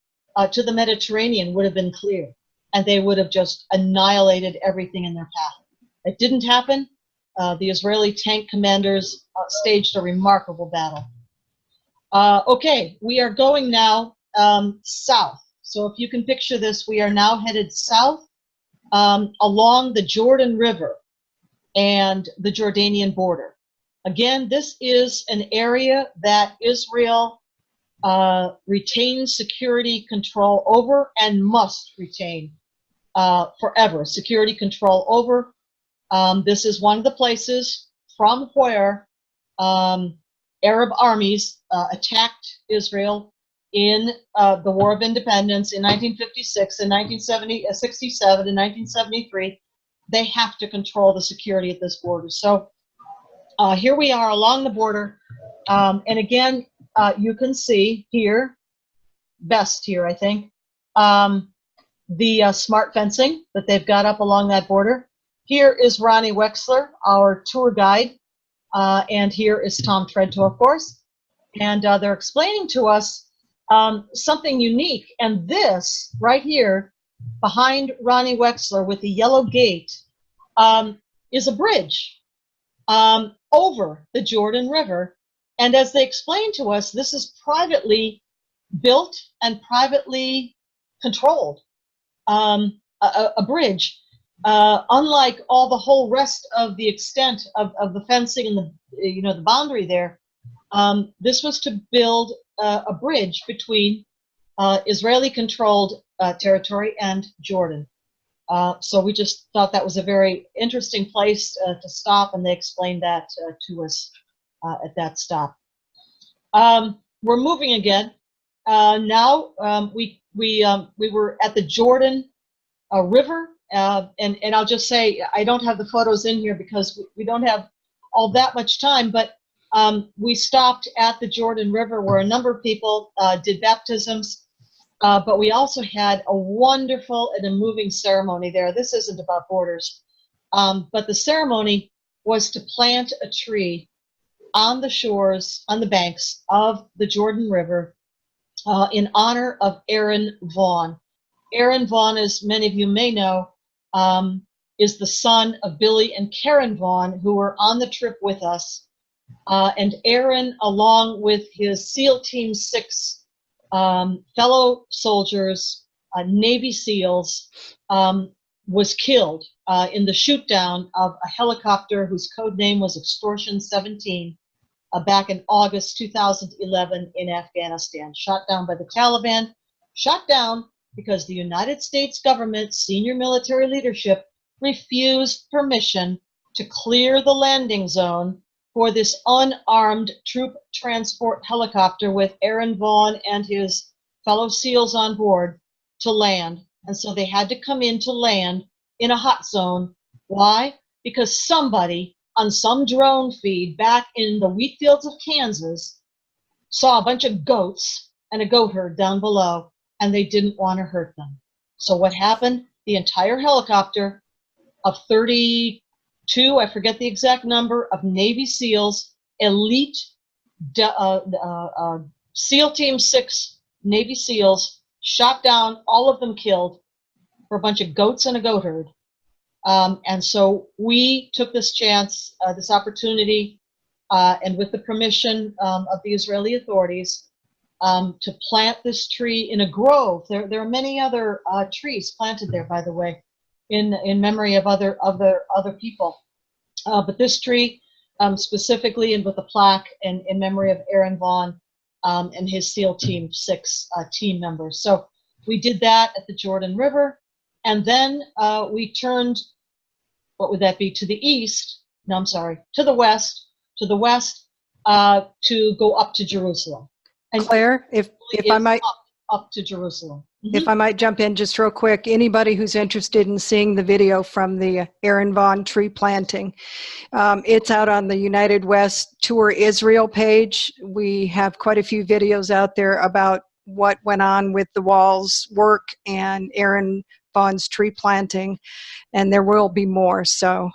to the Mediterranean would have been clear, and they would have just annihilated everything in their path. It didn't happen. The Israeli tank commanders staged a remarkable battle. Okay, we are going now south. So if you can picture this, we are now headed south along the Jordan River and the Jordanian border. Again, this is an area that Israel retains security control over and must retain forever security control over. This is one of the places from where Arab armies attacked Israel in the War of Independence in 1956, in 1967, in 1973. They have to control the security at this border. So here we are along the border. And again, you can see here, best here, I think, the smart fencing that they've got up along that border. Here is Ronnie Wexler, our tour guide, and here is Tom Treadto, of course. And they're explaining to us something unique. And this right here, behind Ronnie Wexler with the yellow gate, is a bridge over the Jordan River. And as they explained to us, this is privately built and privately controlled, a bridge. Unlike all the whole rest of the extent of the fencing and the boundary there, this was to build a bridge between Israeli-controlled territory and Jordan. So we just thought that was a very interesting place to stop, and they explained that to us at that stop. We're moving again. Now we were at the Jordan River, and I'll just say I don't have the photos in here because we don't have all that much time, but we stopped at the Jordan River where a number of people did baptisms, but we also had a wonderful and a moving ceremony there. This isn't about borders, but the ceremony was to plant a tree on the shores, on the banks of the Jordan River in honor of Aaron Vaughn. Aaron Vaughn, as many of you may know, is the son of Billy and Karen Vaughn, who were on the trip with us. And Aaron, along with his SEAL Team 6 fellow soldiers, Navy SEALs, was killed in the shoot-down of a helicopter whose code name was Extortion 17 back in August 2011 in Afghanistan. Shot down by the Taliban, shot down because the United States government, senior military leadership, refused permission to clear the landing zone for this unarmed troop transport helicopter with Aaron Vaughn and his fellow SEALs on board to land. And so they had to come in to land in a hot zone. Why? Because somebody on some drone feed back in the wheat fields of Kansas saw a bunch of goats and a goat herd down below, and they didn't want to hurt them. So what happened? The entire helicopter of 32, I forget the exact number, of Navy SEALs, elite SEAL Team 6 Navy SEALs, shot down, all of them killed, for a bunch of goats and a goat herd. And so we took this chance, this opportunity, and with the permission of the Israeli authorities, to plant this tree in a grove. There are many other trees planted there, by the way, in memory of other people. But this tree specifically, and with a plaque in memory of Aaron Vaughn and his SEAL Team 6 team members. So we did that at the Jordan River, and then we turned, what would that be, to the east? No, I'm sorry, to the west, to go up to Jerusalem. And Claire, if I might, up to Jerusalem. Mm-hmm. If I might jump in just real quick, anybody who's interested in seeing the video from the Aaron Vaughn tree planting, it's out on the United West Tour Israel page. We have quite a few videos out there about what went on with the walls work and Aaron Vaughn's tree planting, and there will be more. So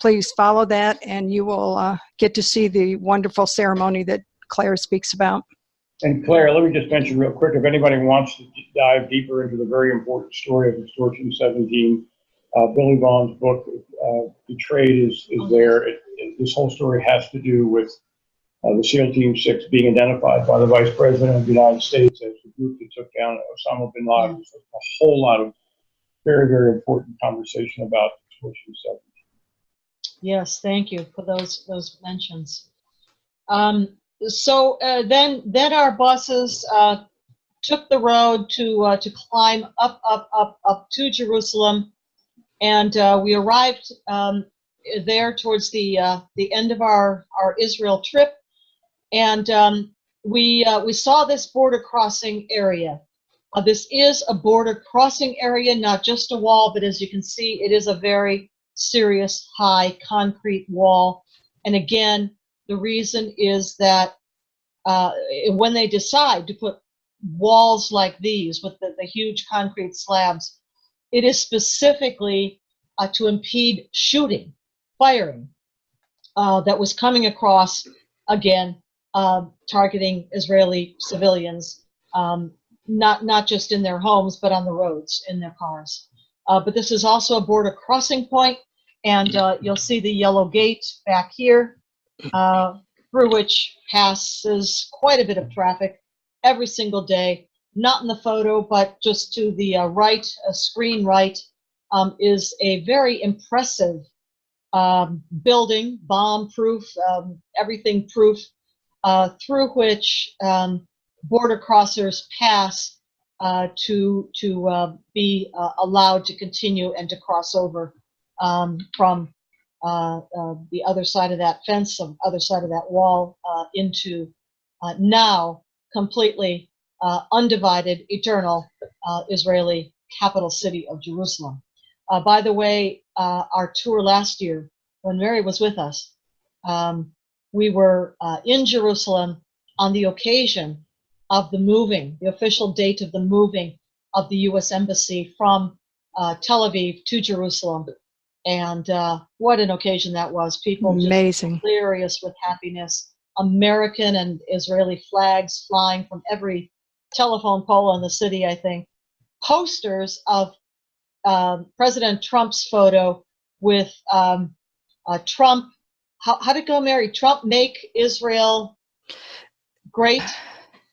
please follow that, and you will get to see the wonderful ceremony that Claire speaks about. And Claire, let me just mention real quick, if anybody wants to dive deeper into the very important story of Extortion 17, Billy Vaughn's book, Betrayed, is there. This whole story has to do with the SEAL Team 6 being identified by the Vice President of the United States as the group that took down Osama bin Laden. So a whole lot of very, very important conversation about Extortion 17. Yes, thank you for those mentions. So then our buses took the road to climb up to Jerusalem, and we arrived there towards the end of our Israel trip, and we saw this border crossing area. This is a border crossing area, not just a wall, but as you can see, it is a very serious high concrete wall. And again, the reason is that when they decide to put walls like these with the huge concrete slabs, it is specifically to impede shooting, firing that was coming across, again, targeting Israeli civilians, not just in their homes, but on the roads, in their cars. But this is also a border crossing point, and you'll see the yellow gate back here, through which passes quite a bit of traffic every single day. Not in the photo, but just to the right, screen right, is a very impressive building, bomb-proof, everything-proof, through which border crossers pass to be allowed to continue and to cross over from the other side of that fence, the other side of that wall, into now completely undivided, eternal Israeli capital city of Jerusalem. By the way, our tour last year, when Mary was with us, we were in Jerusalem on the occasion of the moving, the official date of the moving of the U.S. Embassy from Tel Aviv to Jerusalem. And what an occasion that was. People Amazing. Just delirious with happiness. American and Israeli flags flying from every telephone pole in the city, I think. Posters of President Trump's photo with Trump. How did it go, Mary? Trump make Israel great?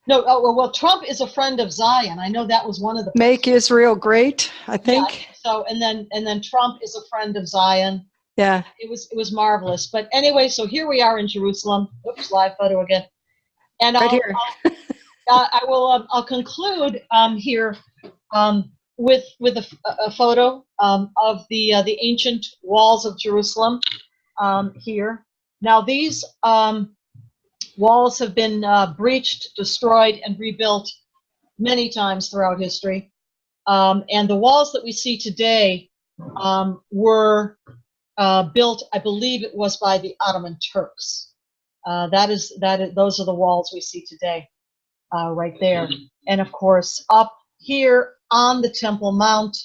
No, well, Trump is a friend of Zion. I know that was one of the Make Israel great, I think. Yeah, so and then Trump is a friend of Zion. Yeah. It was marvelous. But anyway, so here we are in Jerusalem. Oops, live photo again. And Right here. I'll conclude here with a photo of the ancient walls of Jerusalem here. Now these walls have been breached, destroyed, and rebuilt many times throughout history. And the walls that we see today were built, I believe it was by the Ottoman Turks. Those are the walls we see today, right there. And of course, up here on the Temple Mount,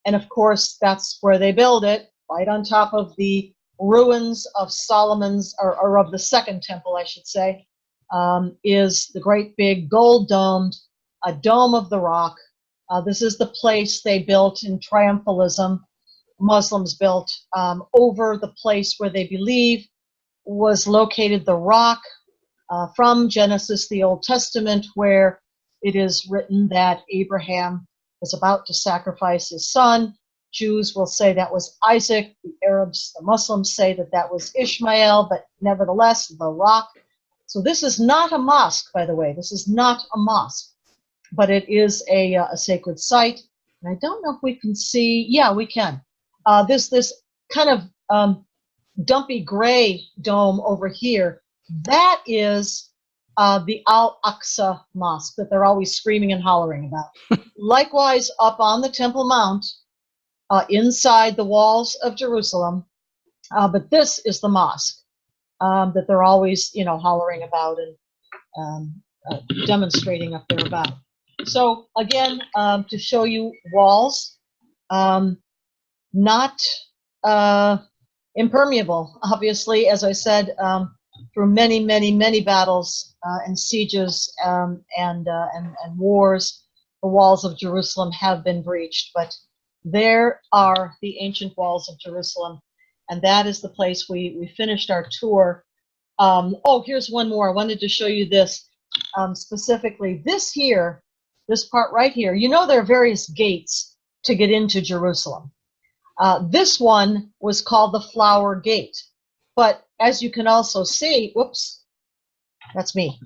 and of course, that's where they build it, right on top of the ruins of Solomon's, or of the Second Temple, I should say, is the great big gold-domed Dome of the Rock. This is the place they built in triumphalism. Muslims built over the place where they believe was located the rock from Genesis, the Old Testament, where it is written that Abraham was about to sacrifice his son. Jews will say that was Isaac. The Arabs, the Muslims say that that was Ishmael, but nevertheless, the rock. So this is not a mosque, by the way. This is not a mosque, but it is a sacred site. And I don't know if we can see. Yeah, we can. This kind of dumpy gray dome over here, that is the Al-Aqsa Mosque that they're always screaming and hollering about. Likewise, up on the Temple Mount, inside the walls of Jerusalem, but this is the mosque that they're always, hollering about and demonstrating up there about. So again, to show you walls, not impermeable, obviously, as I said, through many, many, many battles and sieges and wars, the walls of Jerusalem have been breached. But there are the ancient walls of Jerusalem, and that is the place we finished our tour. Oh, here's one more. I wanted to show you this specifically. This here, this part right here, you know there are various gates to get into Jerusalem. This one was called the Flower Gate. But as you can also see, whoops, that's me.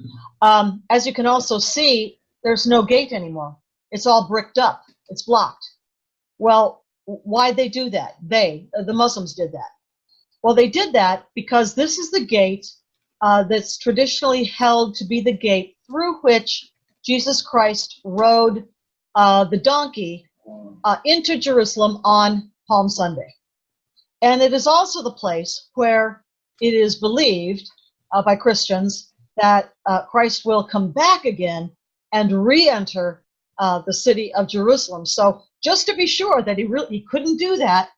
As you can also see, there's no gate anymore. It's all bricked up. It's blocked. Well, why'd they do that? The Muslims did that. Well, they did that because this is the gate that's traditionally held to be the gate through which Jesus Christ rode the donkey into Jerusalem on Palm Sunday. And it is also the place where it is believed by Christians that Christ will come back again and re-enter the city of Jerusalem. So just to be sure that he couldn't do that,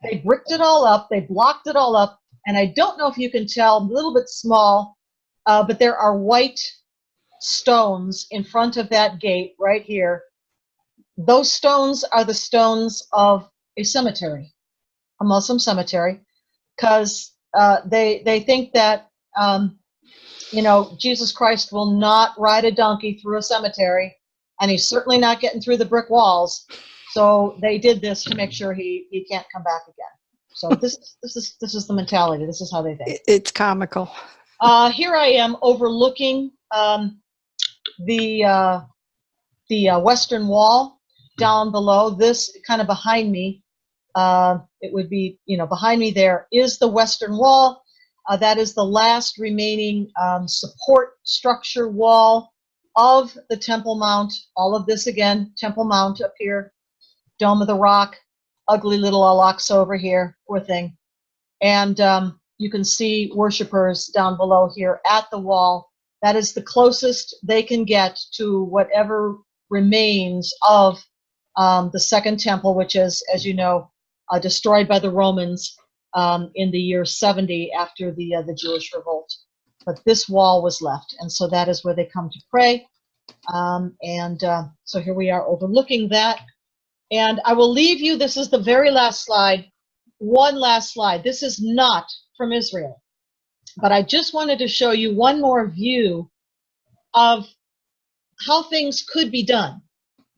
they bricked it all up, they blocked it all up, and I don't know if you can tell, a little bit small, but there are white stones in front of that gate right here. Those stones are the stones of a cemetery, a Muslim cemetery, because they think that Jesus Christ will not ride a donkey through a cemetery, and he's certainly not getting through the brick walls. So they did this to make sure he can't come back again. So this is the mentality. This is how they think. It's comical. Here I am overlooking the Western Wall down below. This kind of behind me. It would be, behind me there is the Western Wall. That is the last remaining support structure wall of the Temple Mount. All of this again, Temple Mount up here, Dome of the Rock, ugly little Al-Aqsa over here, poor thing. And you can see worshipers down below here at the wall. That is the closest they can get to whatever remains of the Second Temple, which is, as you know, destroyed by the Romans in the year 70 after the Jewish revolt. But this wall was left, and so that is where they come to pray. So here we are overlooking that. And I will leave you, this is the very last slide, one last slide. This is not from Israel, but I just wanted to show you one more view of how things could be done.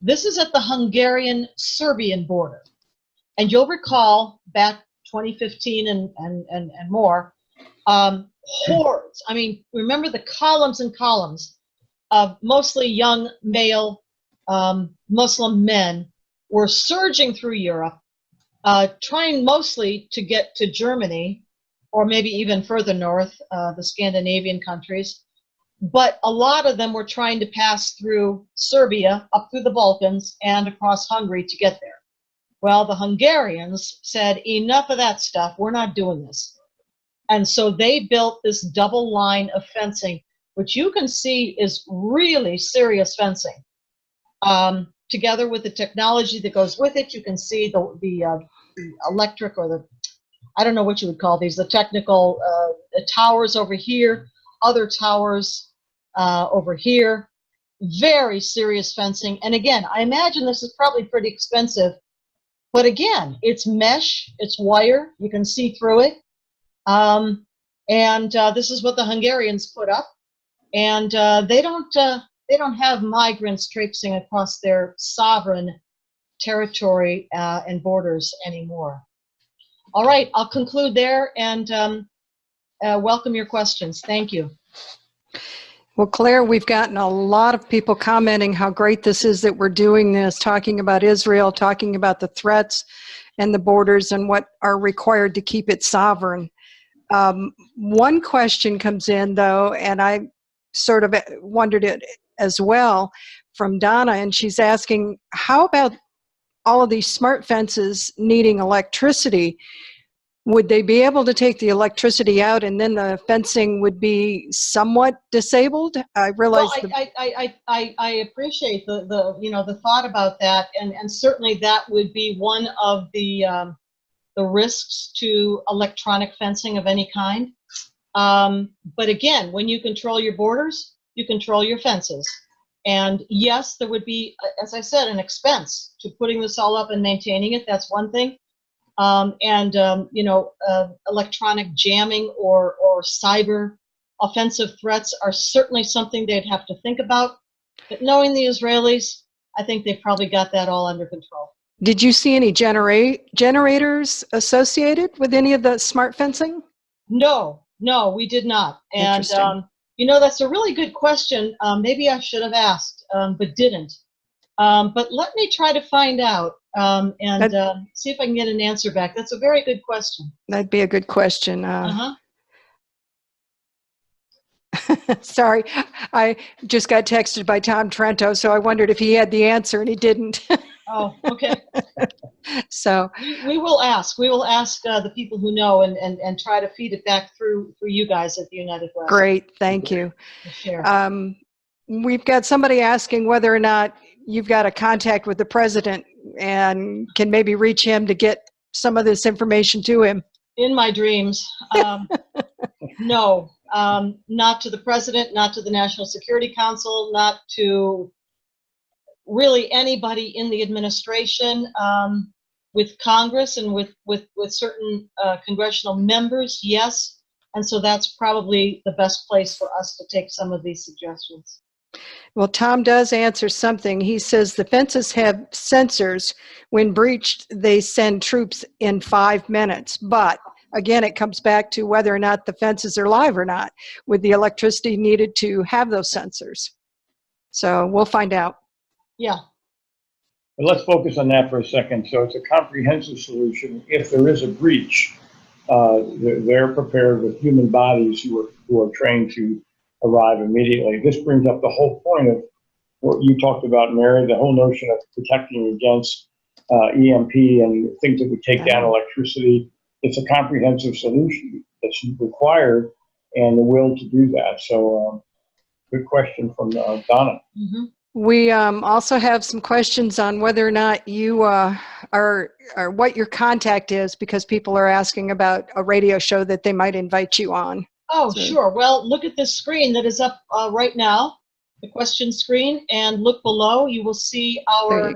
This is at the Hungarian-Serbian border. And you'll recall back 2015 and more, hordes. I mean, remember the columns and columns of mostly young male Muslim men were surging through Europe, trying mostly to get to Germany, or maybe even further north, the Scandinavian countries. But a lot of them were trying to pass through Serbia, up through the Balkans, and across Hungary to get there. Well, the Hungarians said, enough of that stuff, we're not doing this. And so they built this double line of fencing, which you can see is really serious fencing. Together with the technology that goes with it, you can see the electric, or I don't know what you would call these, the technical towers over here, other towers over here. Very serious fencing. And again, I imagine this is probably pretty expensive. But again, it's mesh, it's wire, you can see through it. This is what the Hungarians put up. And they don't have migrants traipsing across their sovereign territory and borders anymore. All right, I'll conclude there and welcome your questions. Thank you. Well, Claire, we've gotten a lot of people commenting how great this is that we're doing this, talking about Israel, talking about the threats and the borders and what are required to keep it sovereign. One question comes in, though, and I sort of wondered it as well, from Donna, and she's asking, how about all of these smart fences needing electricity? Would they be able to take the electricity out and then the fencing would be somewhat disabled? I realize. Well, I appreciate the thought about that, and certainly that would be one of the risks to electronic fencing of any kind. But again, when you control your borders, you control your fences. And yes, there would be, as I said, an expense to putting this all up and maintaining it. That's one thing. Electronic jamming or cyber offensive threats are certainly something they'd have to think about. But knowing the Israelis, I think they've probably got that all under control. Did you see any generators associated with any of the smart fencing? No, we did not. And, Interesting. that's a really good question. Maybe I should have asked, but didn't. But let me try to find out and see if I can get an answer back. That's a very good question. That'd be a good question. Uh-huh. Sorry, I just got texted by Tom Trento, so I wondered if he had the answer, and he didn't. Oh, okay. So we will ask. We will ask the people who know and try to feed it back through you guys at the United West. great, thank you. Share. We've got somebody asking whether or not you've got a contact with the president and can maybe reach him to get some of this information to him. In my dreams. No, not to the president, not to the National Security Council, not to really anybody in the administration. With Congress and with certain congressional members, yes. And so that's probably the best place for us to take some of these suggestions. Well, Tom does answer something. He says the fences have sensors. When breached, they send troops in 5 minutes. But again, it comes back to whether or not the fences are live or not, with the electricity needed to have those sensors. So we'll find out. Yeah. But let's focus on that for a second. So it's a comprehensive solution. If there is a breach, they're prepared with human bodies who are trained to arrive immediately. This brings up the whole point of what you talked about, Mary, the whole notion of protecting against EMP and things that would take down electricity. It's a comprehensive solution that's required and the will to do that. So good question from Donna. Mm-hmm. We also have some questions on whether or not you are what your contact is, because people are asking about a radio show that they might invite you on. Oh, so. Sure. Well, look at this screen that is up right now, the question screen, and look below. You will see our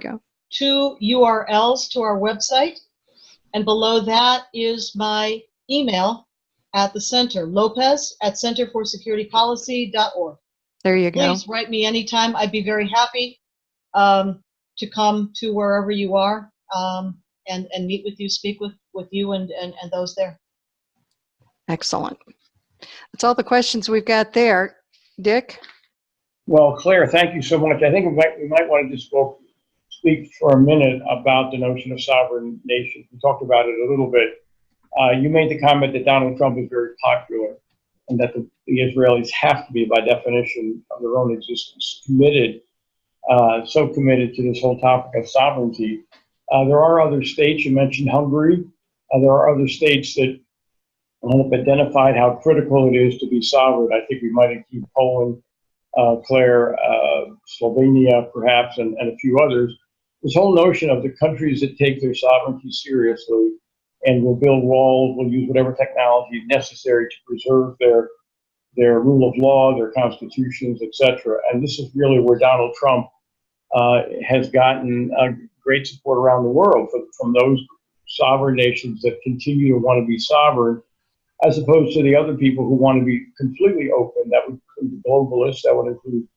2 URLs to our website. And below that is my email at the center, lopez@centerforsecuritypolicy.org. There you go. Please write me anytime. I'd be very happy to come to wherever you are and meet with you, speak with you and those there. Excellent. That's all the questions we've got there. Dick? Well, Claire, thank you so much. I think we might want to just speak for a minute about the notion of sovereign nations. We talked about it a little bit. You made the comment that Donald Trump is very popular and that the Israelis have to be, by definition of their own existence, committed, so committed to this whole topic of sovereignty. There are other states, you mentioned Hungary. There are other states that have identified how critical it is to be sovereign. I think we might include Poland, Claire, Slovenia, perhaps, and a few others. This whole notion of the countries that take their sovereignty seriously and will build walls, will use whatever technology necessary to preserve their rule of law, their constitutions, etc. And this is really where Donald Trump has gotten great support around the world from those sovereign nations that continue to want to be sovereign, as opposed to the other people who want to be completely open. That would include the globalists, that would include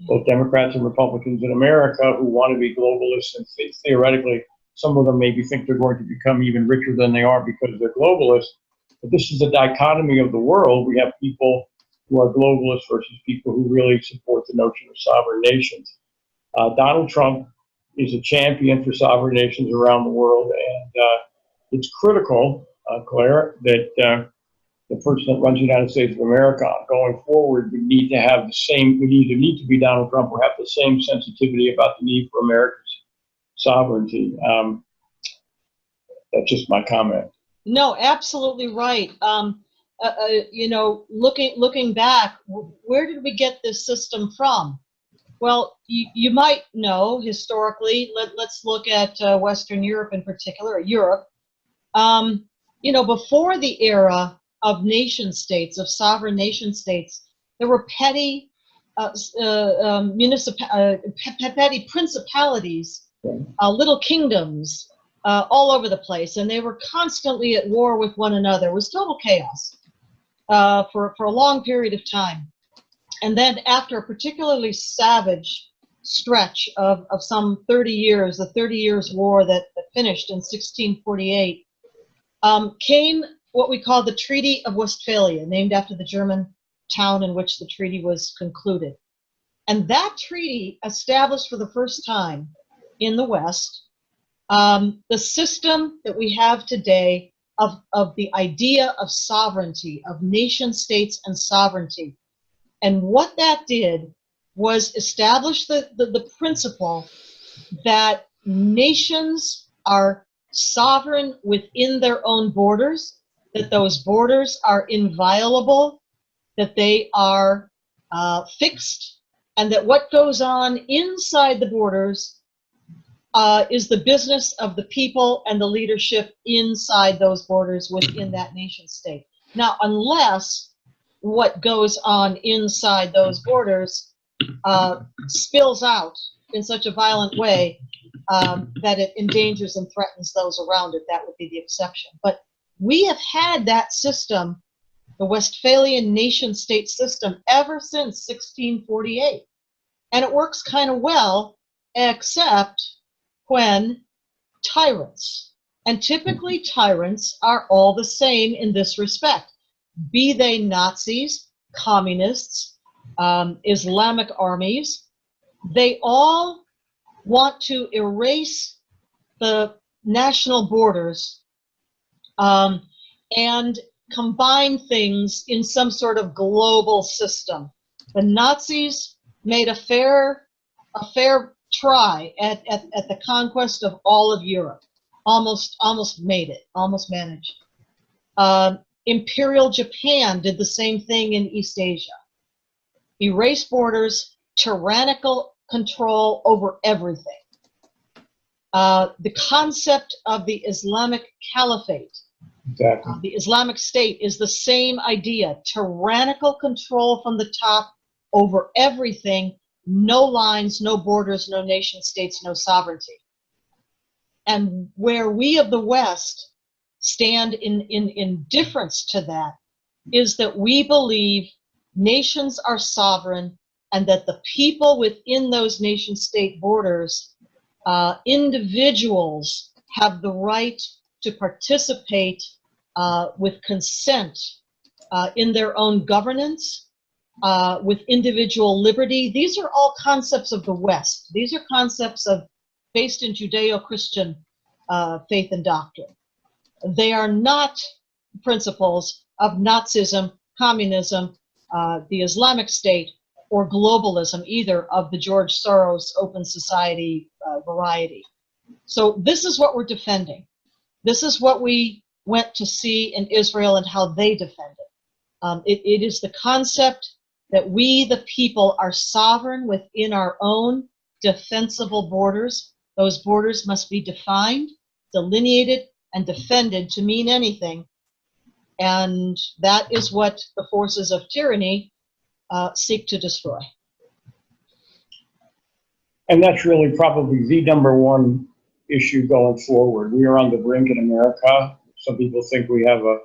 both Democrats and Republicans in America who want to be globalists, and theoretically, some of them maybe think they're going to become even richer than they are because they're globalists. But this is a dichotomy of the world. We have people who are globalists versus people who really support the notion of sovereign nations. Donald Trump is a champion for sovereign nations around the world, and it's critical, Claire, that the person that runs the United States of America going forward would need to have the same, would either need to be Donald Trump or have the same sensitivity about the need for America's sovereignty. That's just my comment. No, absolutely right. Looking back, where did we get this system from? Well, you might know historically. Let's look at Western Europe in particular, or Europe. Before the era of nation states, of sovereign nation states. There were petty petty principalities, little kingdoms all over the place, and they were constantly at war with one another. It was total chaos for a long period of time. And then after a particularly savage stretch of some 30 years, the 30 Years' War that finished in 1648, came what we call the Treaty of Westphalia, named after the German town in which the treaty was concluded. And that treaty established for the first time in the West the system that we have today of the idea of sovereignty, of nation states and sovereignty. And what that did was establish the principle that nations are sovereign within their own borders, that those borders are inviolable, that they are fixed, and that what goes on inside the borders is the business of the people and the leadership inside those borders within that nation state. Now, unless what goes on inside those borders spills out in such a violent way that it endangers and threatens those around it, that would be the exception. But we have had that system, the Westphalian nation-state system, ever since 1648. And it works kind of well, except when tyrants, and typically tyrants are all the same in this respect, be they Nazis, communists, Islamic armies, they all want to erase the national borders and combine things in some sort of global system. The Nazis made a fair try at the conquest of all of Europe. Almost made it, almost managed. Imperial Japan did the same thing in East Asia. Erased borders, tyrannical control over everything. The concept of the Islamic Caliphate, Exactly. the Islamic State, is the same idea. Tyrannical control from the top over everything, no lines, no borders, no nation states, no sovereignty. And where we of the West stand in difference to that is that we believe nations are sovereign and that the people within those nation state borders, individuals, have the right to participate with consent in their own governance, with individual liberty. These are all concepts of the West. These are concepts based in Judeo-Christian faith and doctrine. They are not principles of Nazism, communism, the Islamic State, or globalism, either of the George Soros open society variety. So this is what we're defending. This is what we went to see in Israel and how they defend it. It is the concept that we, the people, are sovereign within our own defensible borders. Those borders must be defined, delineated, and defended to mean anything. And that is what the forces of tyranny seek to destroy. And that's really probably the number one issue going forward. We are on the brink in America. Some people think we have a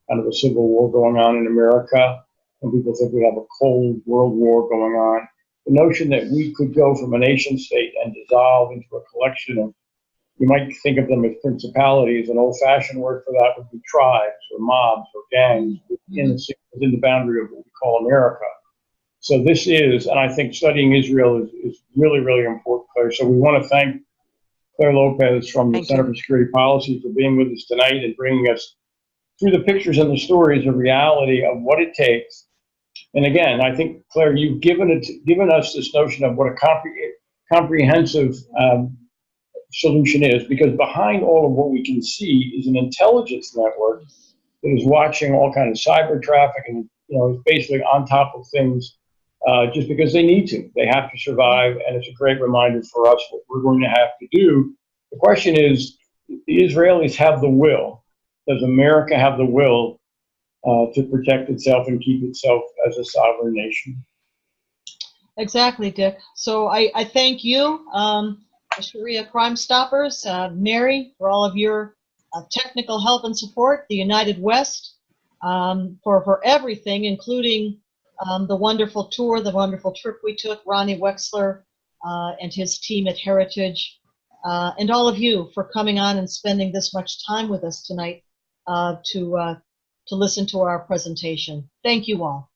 kind of a civil war going on in America. Some people think we have a Cold World War going on. The notion that we could go from a nation state and dissolve into a collection of, you might think of them as principalities. An old-fashioned word for that would be tribes or mobs or gangs within the boundary of what we call America. So this is, and I think studying Israel is really, really important, Claire. So we want to thank Clare Lopez from the Center for Security Policy for being with us tonight and bringing us through the pictures and the stories of reality of what it takes. And again, I think, Claire, you've given us this notion of what a comprehensive solution is, because behind all of what we can see is an intelligence network that is watching all kinds of cyber traffic and, is basically on top of things just because they need to. They have to survive, and it's a great reminder for us what we're going to have to do. The question is, the Israelis have the will. Does America have the will to protect itself and keep itself as a sovereign nation. Exactly, Dick. So I thank you, the Sharia Crime Stoppers, Mary, for all of your technical help and support, the United West, for everything, including the wonderful tour, the wonderful trip we took, Ronnie Wexler and his team at Heritage, and all of you for coming on and spending this much time with us tonight to listen to our presentation. Thank you all.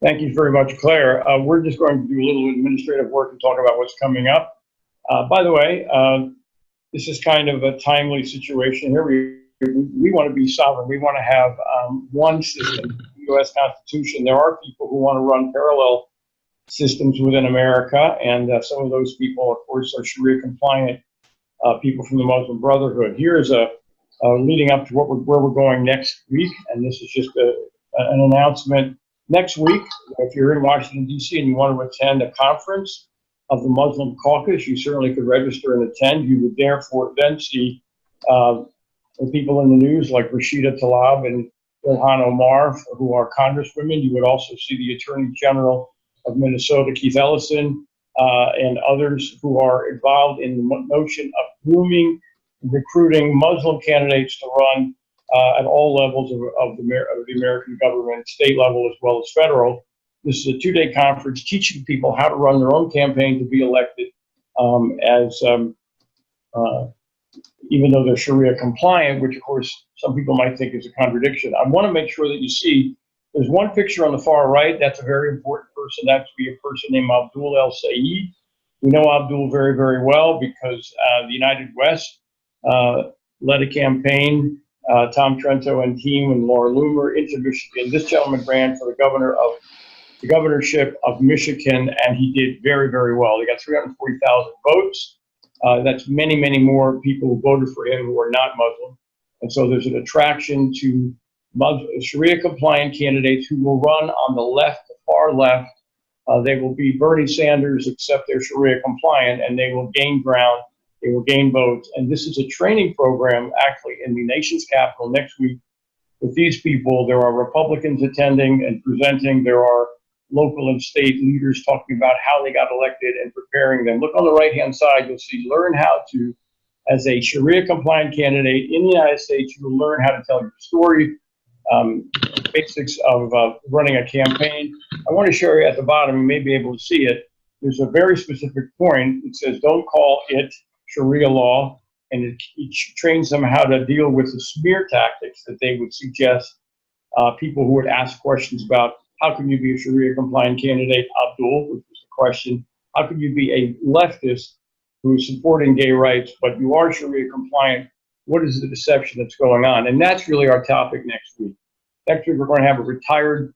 Thank you very much, Claire. We're just going to do a little administrative work and talk about what's coming up. By the way, this is kind of a timely situation here. We want to be sovereign. We want to have one system, the U.S. Constitution. There are people who want to run parallel systems within America, and some of those people, of course, are Sharia compliant people from the Muslim Brotherhood. Here is a leading up to where we're going next week, and this is just an announcement. Next week, if you're in Washington, D.C. and you want to attend a conference of the Muslim Caucus, you certainly could register and attend. You would therefore then see people in the news like Rashida Tlaib and Ilhan Omar, who are congresswomen. You would also see the Attorney General of Minnesota, Keith Ellison, and others who are involved in the notion of grooming, recruiting Muslim candidates to run at all levels of the American government, state level as well as federal. This is a two-day conference teaching people how to run their own campaign to be elected even though they're Sharia compliant, which of course some people might think is a contradiction. I want to make sure that you see there's one picture on the far right. That's a very important person. That's be a person named Abdul El Said. We know Abdul very, very well because the United West led a campaign, Tom Trento and team and Laura Loomer into Michigan. This gentleman ran for the governorship of Michigan, and he did very, very well. He got 340,000 votes. That's many, many more people who voted for him who are not Muslim. And so there's an attraction to Sharia compliant candidates who will run on the left, the far left. They will be Bernie Sanders, except they're Sharia compliant, and they will gain ground. They will gain votes. And this is a training program actually in the nation's capital next week. With these people, there are Republicans attending and presenting. There are local and state leaders talking about how they got elected and preparing them. Look on the right-hand side, you'll see learn how to, as a Sharia-compliant candidate in the United States, you will learn how to tell your story, basics of running a campaign. I want to show you at the bottom, you may be able to see it. There's a very specific point. It says, don't call it Sharia law, and it trains them how to deal with the smear tactics that they would suggest people who would ask questions about how can you be a Sharia compliant candidate, Abdul, which was the question. How can you be a leftist who's supporting gay rights, but you are Sharia compliant? What is the deception that's going on? And that's really our topic next week. Next week, we're going to have a retired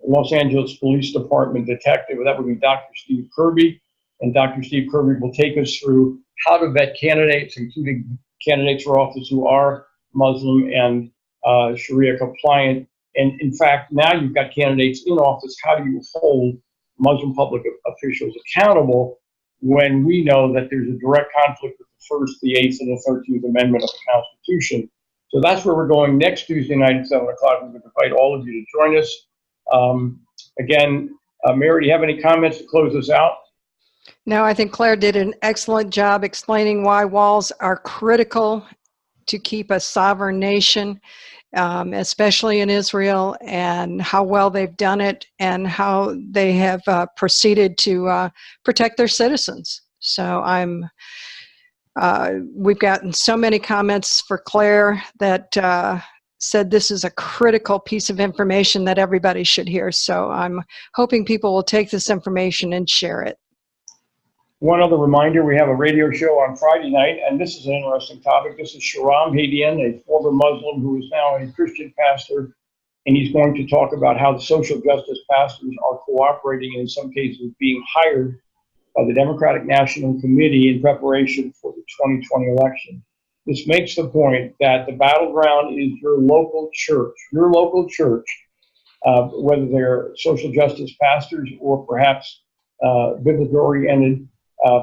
Los Angeles Police Department detective. That would be Dr. Steve Kirby. And Dr. Steve Kirby will take us through how to vet candidates, including candidates for office who are Muslim and Sharia compliant. And in fact, now you've got candidates in office. How do you hold Muslim public officials accountable when we know that there's a direct conflict with the First, the Eighth, and the 13th Amendment of the Constitution? So that's where we're going next Tuesday night at 7 o'clock. We're going to invite all of you to join us. Again, Mary, do you have any comments to close us out? No, I think Claire did an excellent job explaining why walls are critical to keep a sovereign nation, especially in Israel, and how well they've done it and how they have proceeded to protect their citizens. So we've gotten so many comments for Claire that said this is a critical piece of information that everybody should hear. So I'm hoping people will take this information and share it. One other reminder, we have a radio show on Friday night, and this is an interesting topic. This is Sharam Hadian, a former Muslim who is now a Christian pastor, and he's going to talk about how the social justice pastors are cooperating, and in some cases being hired by the Democratic National Committee in preparation for the 2020 election. This makes the point that the battleground is your local church, whether they're social justice pastors or perhaps biblical-oriented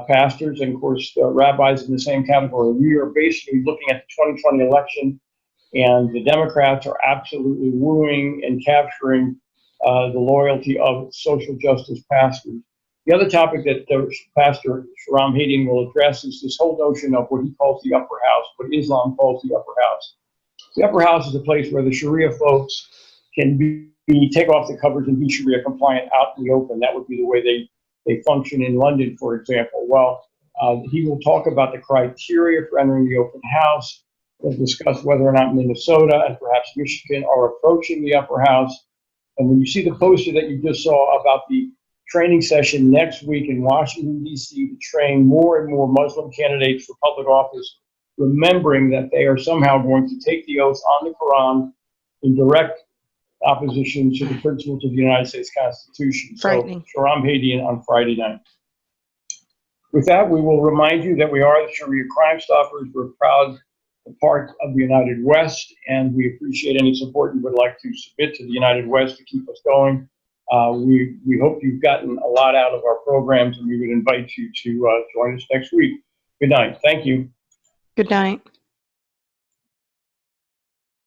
pastors, and of course rabbis in the same category. We are basically looking at the 2020 election and the Democrats are absolutely wooing and capturing the loyalty of social justice pastors. The other topic that Pastor Shahram Hadian will address is this whole notion of what he calls the upper house, what Islam calls the upper house. The upper house is a place where the Sharia folks can take off the covers and be Sharia compliant out in the open. That would be the way they function in London, for example. Well, he will talk about the criteria for entering the open house. We'll discuss whether or not Minnesota and perhaps Michigan are approaching the upper house. And when you see the poster that you just saw about the training session next week in Washington, D.C. to train more and more Muslim candidates for public office, remembering that they are somehow going to take the oath on the Quran in direct opposition to the principles of the United States Constitution. Frightening. So, Shahram Hadian on Friday night. With that, we will remind you that we are the Sharia Crime Stoppers. We're proud part of the United West, and we appreciate any support you would like to submit to the United West to keep us going. We hope you've gotten a lot out of our programs, and we would invite you to join us next week. Good night. Thank you. Good night.